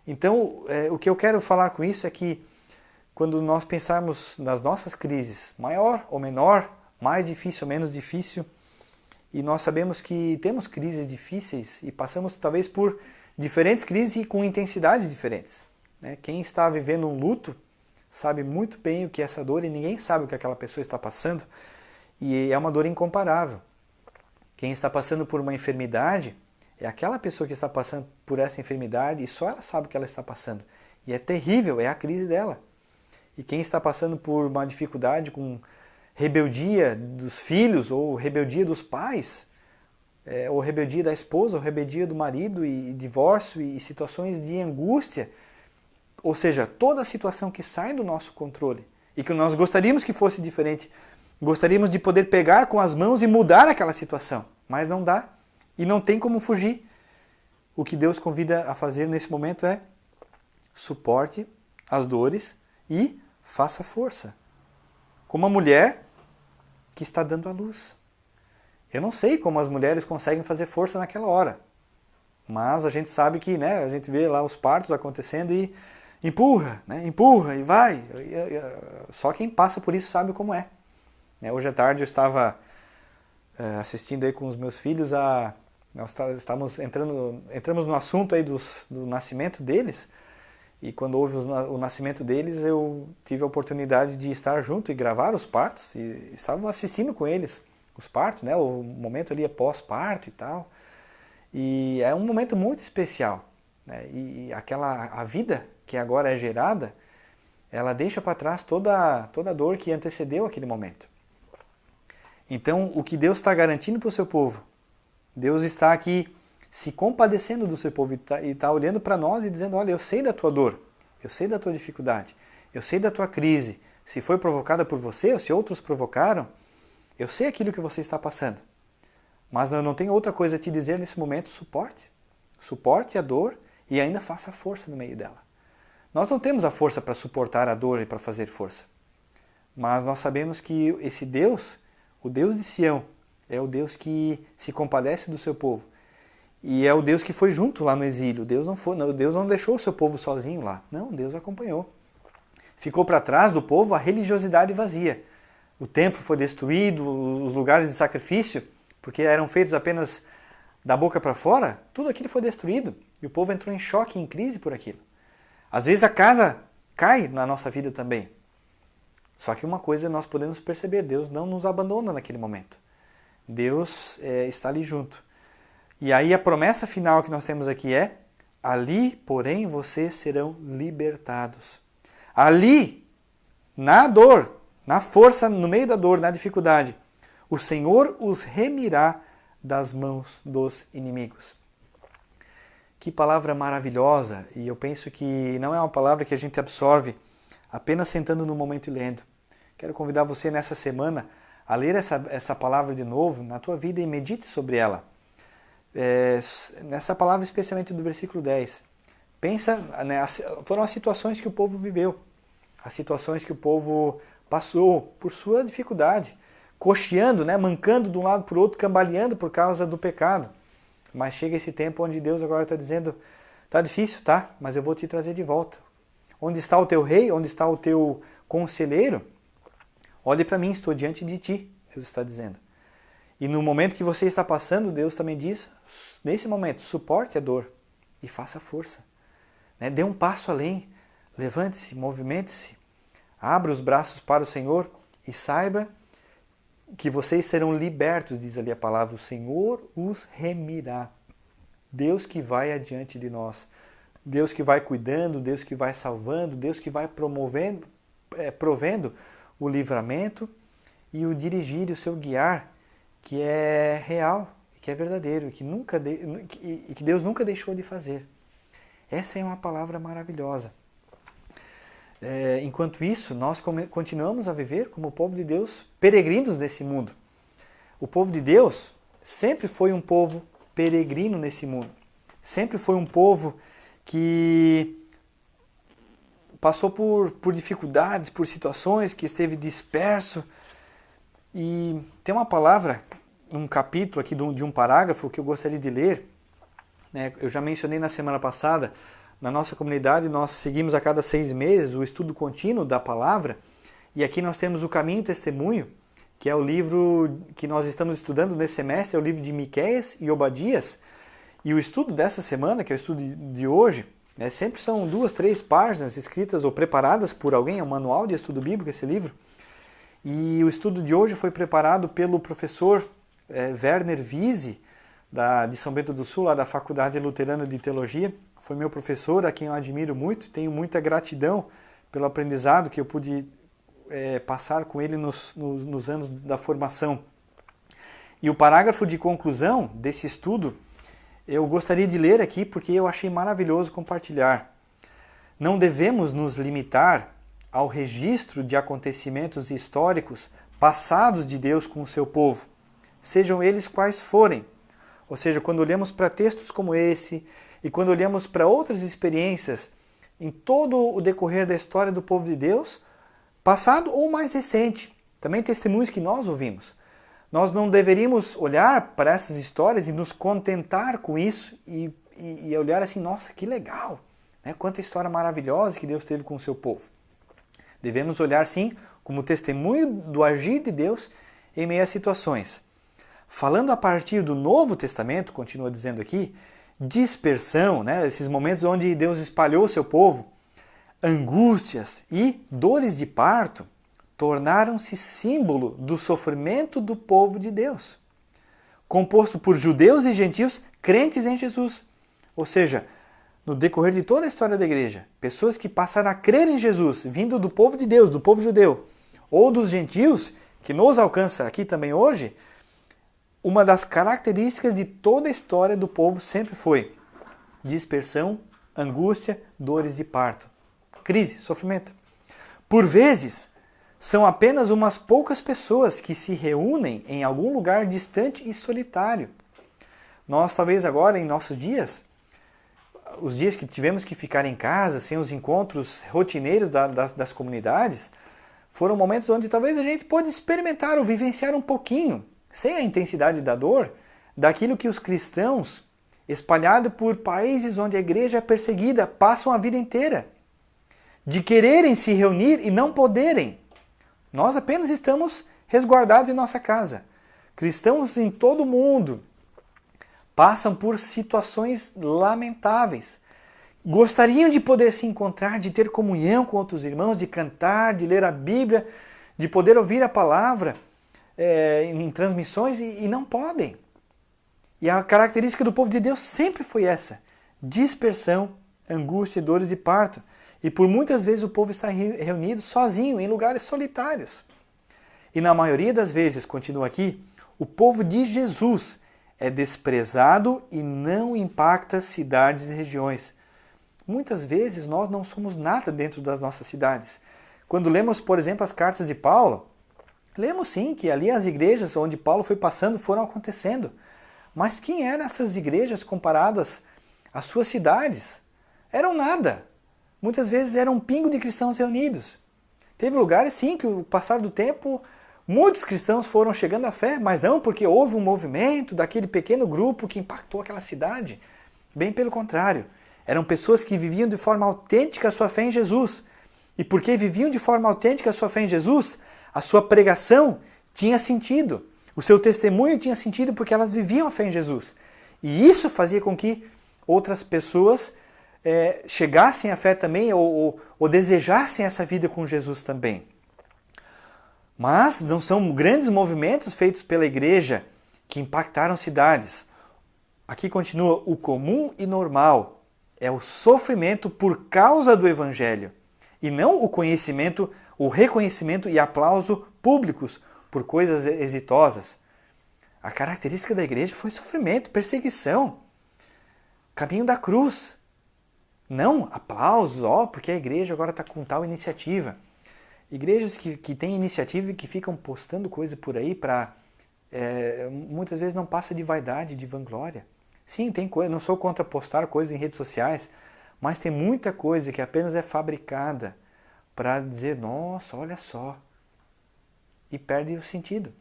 Então, o que eu quero falar com isso é que quando nós pensarmos nas nossas crises, maior ou menor, mais difícil ou menos difícil, e nós sabemos que temos crises difíceis e passamos talvez por diferentes crises e com intensidades diferentes. Quem está vivendo um luto sabe muito bem o que é essa dor e ninguém sabe o que aquela pessoa está passando, e é uma dor incomparável. Quem está passando por uma enfermidade é aquela pessoa que está passando por essa enfermidade e só ela sabe o que ela está passando. E é terrível, é a crise dela. E quem está passando por uma dificuldade com rebeldia dos filhos ou rebeldia dos pais, ou rebeldia da esposa, ou rebeldia do marido e divórcio e situações de angústia, ou seja, toda a situação que sai do nosso controle e que nós gostaríamos que fosse diferente, gostaríamos de poder pegar com as mãos e mudar aquela situação, mas não dá e não tem como fugir. O que Deus convida a fazer nesse momento é: suporte as dores e faça força. Como a mulher que está dando à luz. Eu não sei como as mulheres conseguem fazer força naquela hora, mas a gente sabe que, a gente vê lá os partos acontecendo e empurra, empurra e vai. Só quem passa por isso sabe como é. Hoje à tarde eu estava assistindo aí com os meus filhos nós entramos no assunto aí do nascimento deles. E quando houve o nascimento deles, eu tive a oportunidade de estar junto e gravar os partos. E estava assistindo com eles os partos, o momento ali é pós-parto e tal. E é um momento muito especial. E a vida que agora é gerada, ela deixa para trás toda a dor que antecedeu aquele momento. Então, o que Deus está garantindo para o seu povo? Deus está aqui se compadecendo do seu povo e está olhando para nós e dizendo: olha, eu sei da tua dor, eu sei da tua dificuldade, eu sei da tua crise, se foi provocada por você ou se outros provocaram, eu sei aquilo que você está passando. Mas eu não tenho outra coisa a te dizer nesse momento: suporte a dor e ainda faça força no meio dela. Nós não temos a força para suportar a dor e para fazer força, mas nós sabemos que esse Deus, o Deus de Sião, é o Deus que se compadece do seu povo. E é o Deus que foi junto lá no exílio. Deus não deixou o seu povo sozinho lá. Não, Deus acompanhou. Ficou para trás do povo a religiosidade vazia. O templo foi destruído, os lugares de sacrifício, porque eram feitos apenas da boca para fora, tudo aquilo foi destruído. E o povo entrou em choque, em crise por aquilo. Às vezes a casa cai na nossa vida também. Só que uma coisa nós podemos perceber: Deus não nos abandona naquele momento. Deus está ali junto. E aí a promessa final que nós temos aqui é: ali, porém, vocês serão libertados. Ali, na dor, na força, no meio da dor, na dificuldade, o Senhor os remirá das mãos dos inimigos. Que palavra maravilhosa! E eu penso que não é uma palavra que a gente absorve apenas sentando no momento e lendo. Quero convidar você nessa semana a ler essa palavra de novo na tua vida e medite sobre ela. Nessa palavra, especialmente do versículo 10. Pensa, né, foram as situações que o povo viveu, as situações que o povo passou por sua dificuldade, cocheando, né, mancando de um lado para o outro, cambaleando por causa do pecado. Mas chega esse tempo onde Deus agora está dizendo, tá difícil, tá? Mas eu vou te trazer de volta. Onde está o teu rei? Onde está o teu conselheiro? Olhe para mim, estou diante de ti, Deus está dizendo. E no momento que você está passando, Deus também diz, nesse momento, suporte a dor e faça força. Né? Dê um passo além, levante-se, movimente-se, abra os braços para o Senhor e saiba que vocês serão libertos, diz ali a palavra, o Senhor os remirá. Deus que vai adiante de nós, Deus que vai cuidando, Deus que vai salvando, Deus que vai provendo o livramento e o dirigir, o seu guiar, que é real, que é verdadeiro, e que Deus nunca deixou de fazer. Essa é uma palavra maravilhosa. Enquanto isso, nós continuamos a viver como o povo de Deus, peregrinos nesse mundo. O povo de Deus sempre foi um povo peregrino nesse mundo. Sempre foi um povo que passou por dificuldades, por situações, que esteve disperso. E tem uma palavra, um capítulo aqui de um parágrafo que eu gostaria de ler. Né? Eu já mencionei na semana passada, na nossa comunidade nós seguimos a cada 6 meses o estudo contínuo da palavra. E aqui nós temos o Caminho e o Testemunho, que é o livro que nós estamos estudando nesse semestre, é o livro de Miqueias e Obadias. E o estudo dessa semana, que é o estudo de hoje, né, sempre são 2, 3 páginas escritas ou preparadas por alguém, é um manual de estudo bíblico esse livro. E o estudo de hoje foi preparado pelo professor Werner Wiese, de São Bento do Sul, lá da Faculdade Luterana de Teologia. Foi meu professor, a quem eu admiro muito, tenho muita gratidão pelo aprendizado que eu pude passar com ele nos anos da formação. E o parágrafo de conclusão desse estudo, eu gostaria de ler aqui porque eu achei maravilhoso compartilhar. Não devemos nos limitar ao registro de acontecimentos históricos passados de Deus com o seu povo, sejam eles quais forem. Ou seja, quando olhamos para textos como esse e quando olhamos para outras experiências em todo o decorrer da história do povo de Deus, passado ou mais recente, também testemunhos que nós ouvimos. Nós não deveríamos olhar para essas histórias e nos contentar com isso e olhar assim, nossa, que legal, né? Quanta história maravilhosa que Deus teve com o seu povo. Devemos olhar, sim, como testemunho do agir de Deus em meio a situações. Falando a partir do Novo Testamento, continua dizendo aqui, dispersão, né? Esses momentos onde Deus espalhou o seu povo, angústias e dores de parto, tornaram-se símbolo do sofrimento do povo de Deus, composto por judeus e gentios crentes em Jesus. Ou seja, no decorrer de toda a história da igreja, pessoas que passaram a crer em Jesus, vindo do povo de Deus, do povo judeu, ou dos gentios, que nos alcança aqui também hoje, uma das características de toda a história do povo sempre foi dispersão, angústia, dores de parto, crise, sofrimento. Por vezes, são apenas umas poucas pessoas que se reúnem em algum lugar distante e solitário. Nós, talvez agora, em nossos dias, os dias que tivemos que ficar em casa, sem os encontros rotineiros das comunidades, foram momentos onde talvez a gente pôde experimentar ou vivenciar um pouquinho, sem a intensidade da dor, daquilo que os cristãos, espalhados por países onde a igreja é perseguida, passam a vida inteira. De quererem se reunir e não poderem. Nós apenas estamos resguardados em nossa casa. Cristãos em todo o mundo passam por situações lamentáveis. Gostariam de poder se encontrar, de ter comunhão com outros irmãos, de cantar, de ler a Bíblia, de poder ouvir a palavra em transmissões e não podem. E a característica do povo de Deus sempre foi essa: dispersão, angústia, dores de parto. E por muitas vezes o povo está reunido sozinho, em lugares solitários. E na maioria das vezes, continua aqui, o povo de Jesus é desprezado e não impacta cidades e regiões. Muitas vezes nós não somos nada dentro das nossas cidades. Quando lemos, por exemplo, as cartas de Paulo, lemos sim que ali as igrejas onde Paulo foi passando foram acontecendo. Mas quem eram essas igrejas comparadas às suas cidades? Eram nada. Muitas vezes eram um pingo de cristãos reunidos. Teve lugares sim que, com o passar do tempo, muitos cristãos foram chegando à fé, mas não porque houve um movimento daquele pequeno grupo que impactou aquela cidade. Bem pelo contrário. Eram pessoas que viviam de forma autêntica a sua fé em Jesus. E porque viviam de forma autêntica a sua fé em Jesus, a sua pregação tinha sentido. O seu testemunho tinha sentido porque elas viviam a fé em Jesus. E isso fazia com que outras pessoas chegassem à fé também ou desejassem essa vida com Jesus também. Mas não são grandes movimentos feitos pela igreja que impactaram cidades. Aqui continua: o comum e normal é o sofrimento por causa do evangelho, e não o conhecimento, o reconhecimento e aplauso públicos por coisas exitosas. A característica da igreja foi sofrimento, perseguição, caminho da cruz. Não aplausos, porque a igreja agora está com tal iniciativa. Igrejas que têm iniciativa e que ficam postando coisa por aí para muitas vezes não passa de vaidade, de vanglória. Sim, tem coisa, não sou contra postar coisas em redes sociais, mas tem muita coisa que apenas é fabricada para dizer, nossa, olha só, e perde o sentido.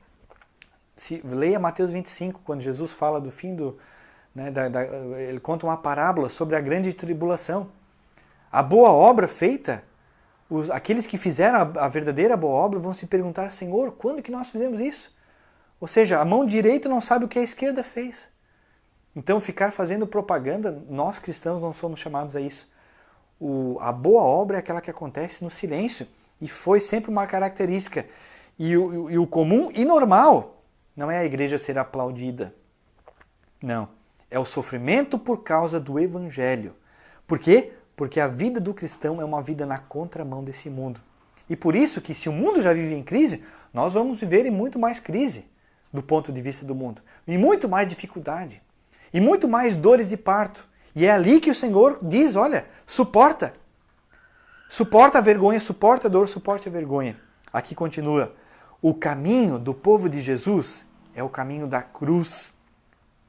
Leia Mateus 25, quando Jesus fala do fim do... ele conta uma parábola sobre a grande tribulação. A boa obra feita, aqueles que fizeram a verdadeira boa obra vão se perguntar, Senhor, quando que nós fizemos isso? Ou seja, a mão direita não sabe o que a esquerda fez. Então, ficar fazendo propaganda, nós cristãos não somos chamados a isso. A boa obra é aquela que acontece no silêncio, e foi sempre uma característica. E o comum e normal não é a igreja ser aplaudida. Não. É o sofrimento por causa do evangelho. Por quê? Porque a vida do cristão é uma vida na contramão desse mundo. E por isso que se o mundo já vive em crise, nós vamos viver em muito mais crise do ponto de vista do mundo. E muito mais dificuldade. E muito mais dores de parto. E é ali que o Senhor diz, olha, suporta. Suporta a vergonha, suporta a dor, suporte a vergonha. Aqui continua. O caminho do povo de Jesus é o caminho da cruz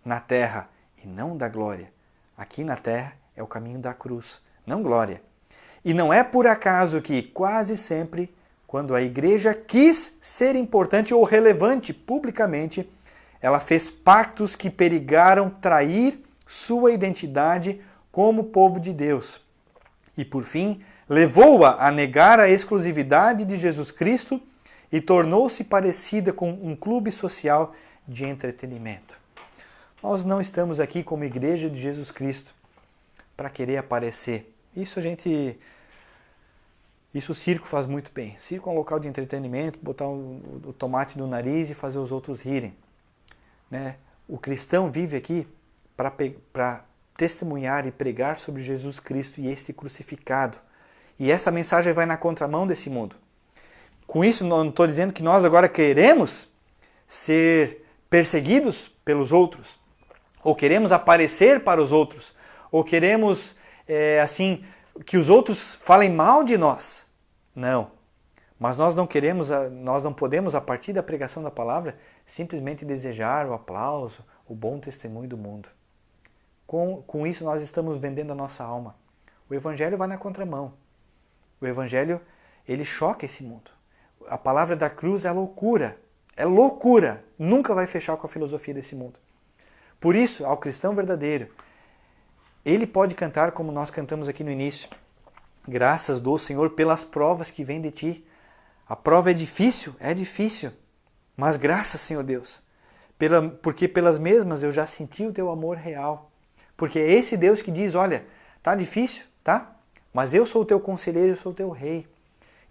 na terra e não da glória. Aqui na terra é o caminho da cruz, não glória. E não é por acaso que quase sempre, quando a igreja quis ser importante ou relevante publicamente, ela fez pactos que perigaram trair sua identidade como povo de Deus. E por fim, levou-a a negar a exclusividade de Jesus Cristo e tornou-se parecida com um clube social de entretenimento. Nós não estamos aqui como igreja de Jesus Cristo para querer aparecer. Isso o circo faz muito bem. Circo é um local de entretenimento, botar o tomate no nariz e fazer os outros rirem. Né? O cristão vive aqui para testemunhar e pregar sobre Jesus Cristo e este crucificado. E essa mensagem vai na contramão desse mundo. Com isso, não estou dizendo que nós agora queremos ser perseguidos pelos outros, ou queremos aparecer para os outros, ou queremos que os outros falem mal de nós. Não. Mas nós não podemos, a partir da pregação da palavra, simplesmente desejar o aplauso, o bom testemunho do mundo. Com isso nós estamos vendendo a nossa alma. O Evangelho vai na contramão. O Evangelho, ele choca esse mundo. A palavra da cruz é loucura. É loucura. Nunca vai fechar com a filosofia desse mundo. Por isso, ao cristão verdadeiro, ele pode cantar como nós cantamos aqui no início. Graças dou, Senhor, pelas provas que vêm de Ti. A prova é difícil, mas graças, Senhor Deus, porque pelas mesmas eu já senti o Teu amor real. Porque é esse Deus que diz, olha, tá difícil, tá? Mas eu sou o Teu conselheiro, eu sou o Teu rei.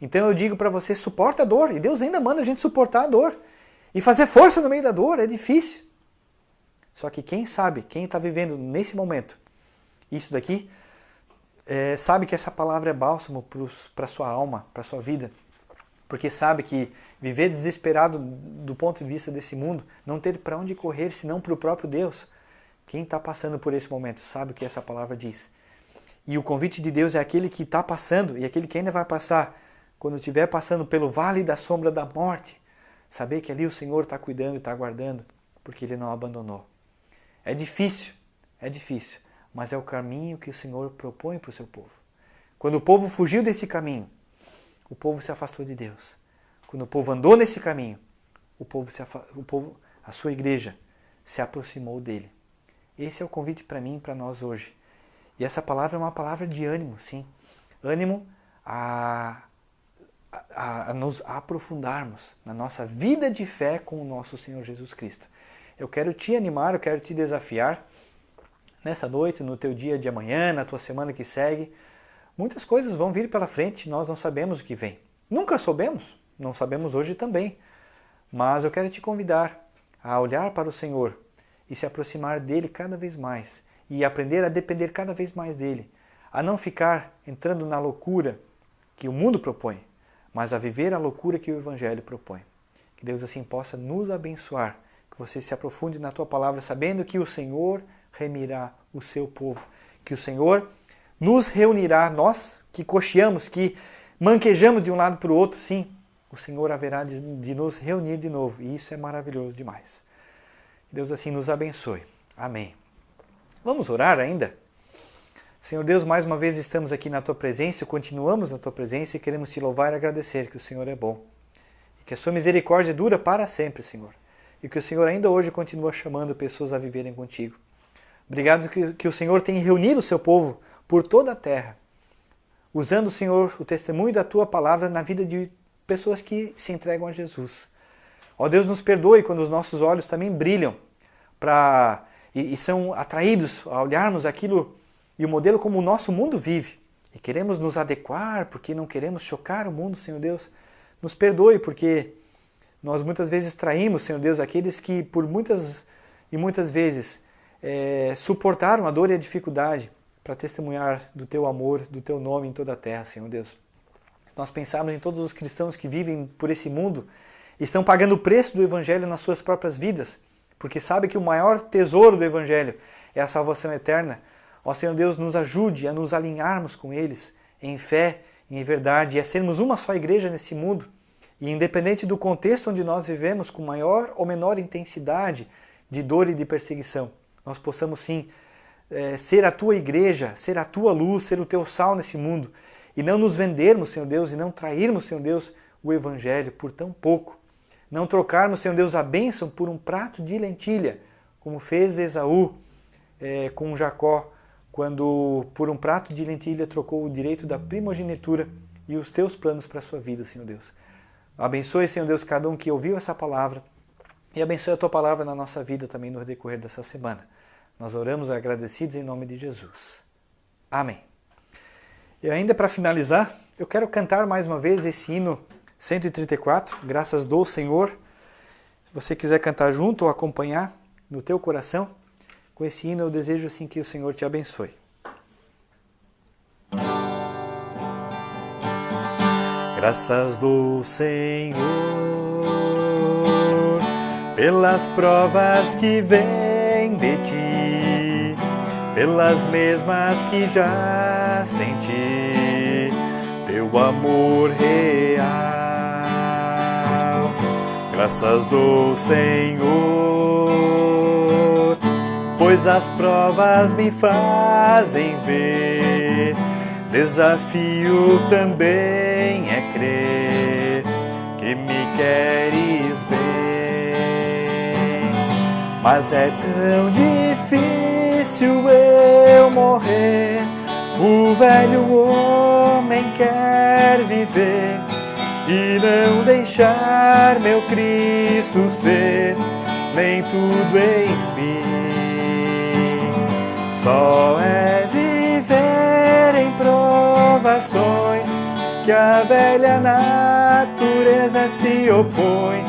Então eu digo para você, suporta a dor. E Deus ainda manda a gente suportar a dor. E fazer força no meio da dor, é difícil. Só que quem sabe, quem está vivendo nesse momento, isso daqui, sabe que essa palavra é bálsamo para a sua alma, para a sua vida. porque sabe que viver desesperado do ponto de vista desse mundo, não ter para onde correr senão para o próprio Deus. Quem está passando por esse momento sabe o que essa palavra diz. E o convite de Deus é aquele que está passando e aquele que ainda vai passar, quando estiver passando pelo vale da sombra da morte, saber que ali o Senhor está cuidando e está guardando, porque Ele não abandonou. É difícil, mas é o caminho que o Senhor propõe para o seu povo. Quando o povo fugiu desse caminho, o povo se afastou de Deus. Quando o povo andou nesse caminho, a sua igreja se aproximou dele. Esse é o convite para mim e para nós hoje. E essa palavra é uma palavra de ânimo, sim. Ânimo a nos aprofundarmos na nossa vida de fé com o nosso Senhor Jesus Cristo. Eu quero te animar, eu quero te desafiar nessa noite, no teu dia de amanhã, na tua semana que segue. Muitas coisas vão vir pela frente, nós não sabemos o que vem. Nunca soubemos, não sabemos hoje também. Mas eu quero te convidar a olhar para o Senhor e se aproximar dele cada vez mais e aprender a depender cada vez mais dele, a não ficar entrando na loucura que o mundo propõe, mas a viver a loucura que o Evangelho propõe. Que Deus assim possa nos abençoar, que você se aprofunde na tua palavra, sabendo que o Senhor remirá o seu povo, que o Senhor nos reunirá, nós que cocheamos, que manquejamos de um lado para o outro, sim, o Senhor haverá de nos reunir de novo, e isso é maravilhoso demais. Que Deus assim nos abençoe. Amém. Vamos orar ainda? Senhor Deus, mais uma vez estamos aqui na Tua presença, continuamos na Tua presença e queremos Te louvar e agradecer que o Senhor é bom. E que a Sua misericórdia dura para sempre, Senhor. E que o Senhor ainda hoje continua chamando pessoas a viverem contigo. Obrigado que o Senhor tem reunido o seu povo por toda a terra, usando, Senhor, o testemunho da Tua palavra na vida de pessoas que se entregam a Jesus. Ó Deus, nos perdoe quando os nossos olhos também brilham e são atraídos a olharmos aquilo e o modelo como o nosso mundo vive. E queremos nos adequar porque não queremos chocar o mundo, Senhor Deus. Nos perdoe porque nós muitas vezes traímos, Senhor Deus, aqueles que por muitas vezes suportaram a dor e a dificuldade para testemunhar do Teu amor, do Teu nome em toda a terra, Senhor Deus. Se nós pensarmos em todos os cristãos que vivem por esse mundo, estão pagando o preço do Evangelho nas suas próprias vidas, porque sabe que o maior tesouro do Evangelho é a salvação eterna. Ó Senhor Deus, nos ajude a nos alinharmos com eles em fé, em verdade, e a sermos uma só igreja nesse mundo. E independente do contexto onde nós vivemos, com maior ou menor intensidade de dor e de perseguição, nós possamos sim ser a Tua igreja, ser a Tua luz, ser o Teu sal nesse mundo, e não nos vendermos, Senhor Deus, e não trairmos, Senhor Deus, o Evangelho por tão pouco. Não trocarmos, Senhor Deus, a bênção por um prato de lentilha, como fez Esaú com Jacó, quando por um prato de lentilha trocou o direito da primogenitura e os Teus planos para a sua vida, Senhor Deus. Abençoe, Senhor Deus, cada um que ouviu essa palavra e abençoe a Tua palavra na nossa vida também no decorrer dessa semana. Nós oramos agradecidos em nome de Jesus. Amém. E ainda para finalizar, eu quero cantar mais uma vez esse hino 134, Graças dou, Senhor. Se você quiser cantar junto ou acompanhar no teu coração, com esse hino eu desejo assim que o Senhor te abençoe. Graças dou, Senhor, pelas provas que vêm de Ti, pelas mesmas que já senti, Teu amor real. Graças dou, Senhor, pois as provas me fazem ver. Desafio também é crer que me queres bem. Mas é tão difícil eu morrer. O velho homem quer viver e não deixar meu Cristo ser nem tudo enfim. Só é viver em provações que a velha natureza se opõe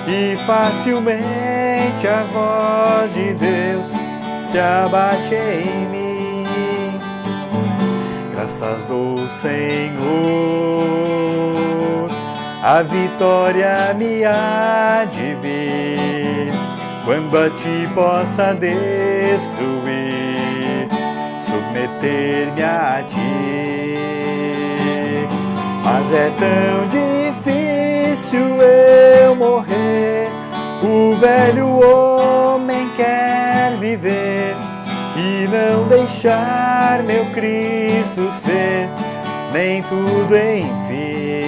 e facilmente a voz de Deus se abate em mim. Graças dou, Senhor, a vitória me há de vir, quando a ti possa destruir, submeter-me a ti. Mas é tão difícil eu morrer, o velho homem quer viver e não deixar meu Cristo ser nem tudo enfim.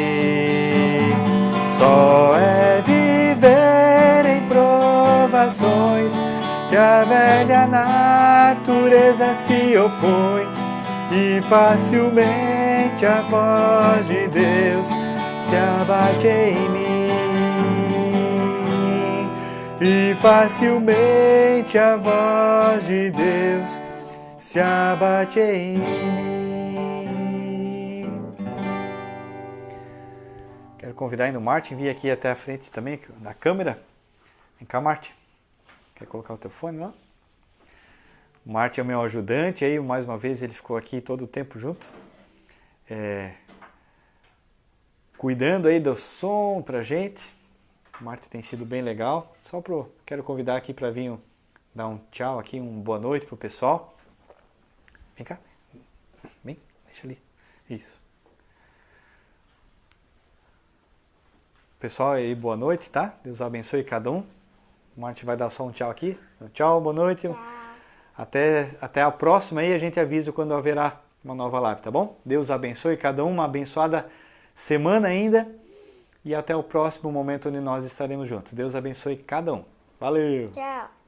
Só é viver em provações que a velha natureza se opõe, e facilmente a voz de Deus se abate em mim. E facilmente a voz de Deus se abate em mim. Quero convidar ainda o Martin, vir aqui até a frente também da câmera. Vem cá, Martin. Quer colocar o teu fone lá? O Martin é o meu ajudante, aí mais uma vez ele ficou aqui todo o tempo junto, cuidando aí do som pra gente. O Martin tem sido bem legal. Quero convidar aqui para vir dar um tchau aqui, boa noite pro pessoal. Vem cá, vem, deixa ali, isso. Pessoal aí, boa noite, tá? Deus abençoe cada um. O Martin vai dar só um tchau aqui. Tchau, boa noite. Tchau. Até a próxima aí, a gente avisa quando haverá uma nova live, tá bom? Deus abençoe cada um, uma abençoada semana ainda, e até o próximo momento onde nós estaremos juntos. Deus abençoe cada um. Valeu! Tchau!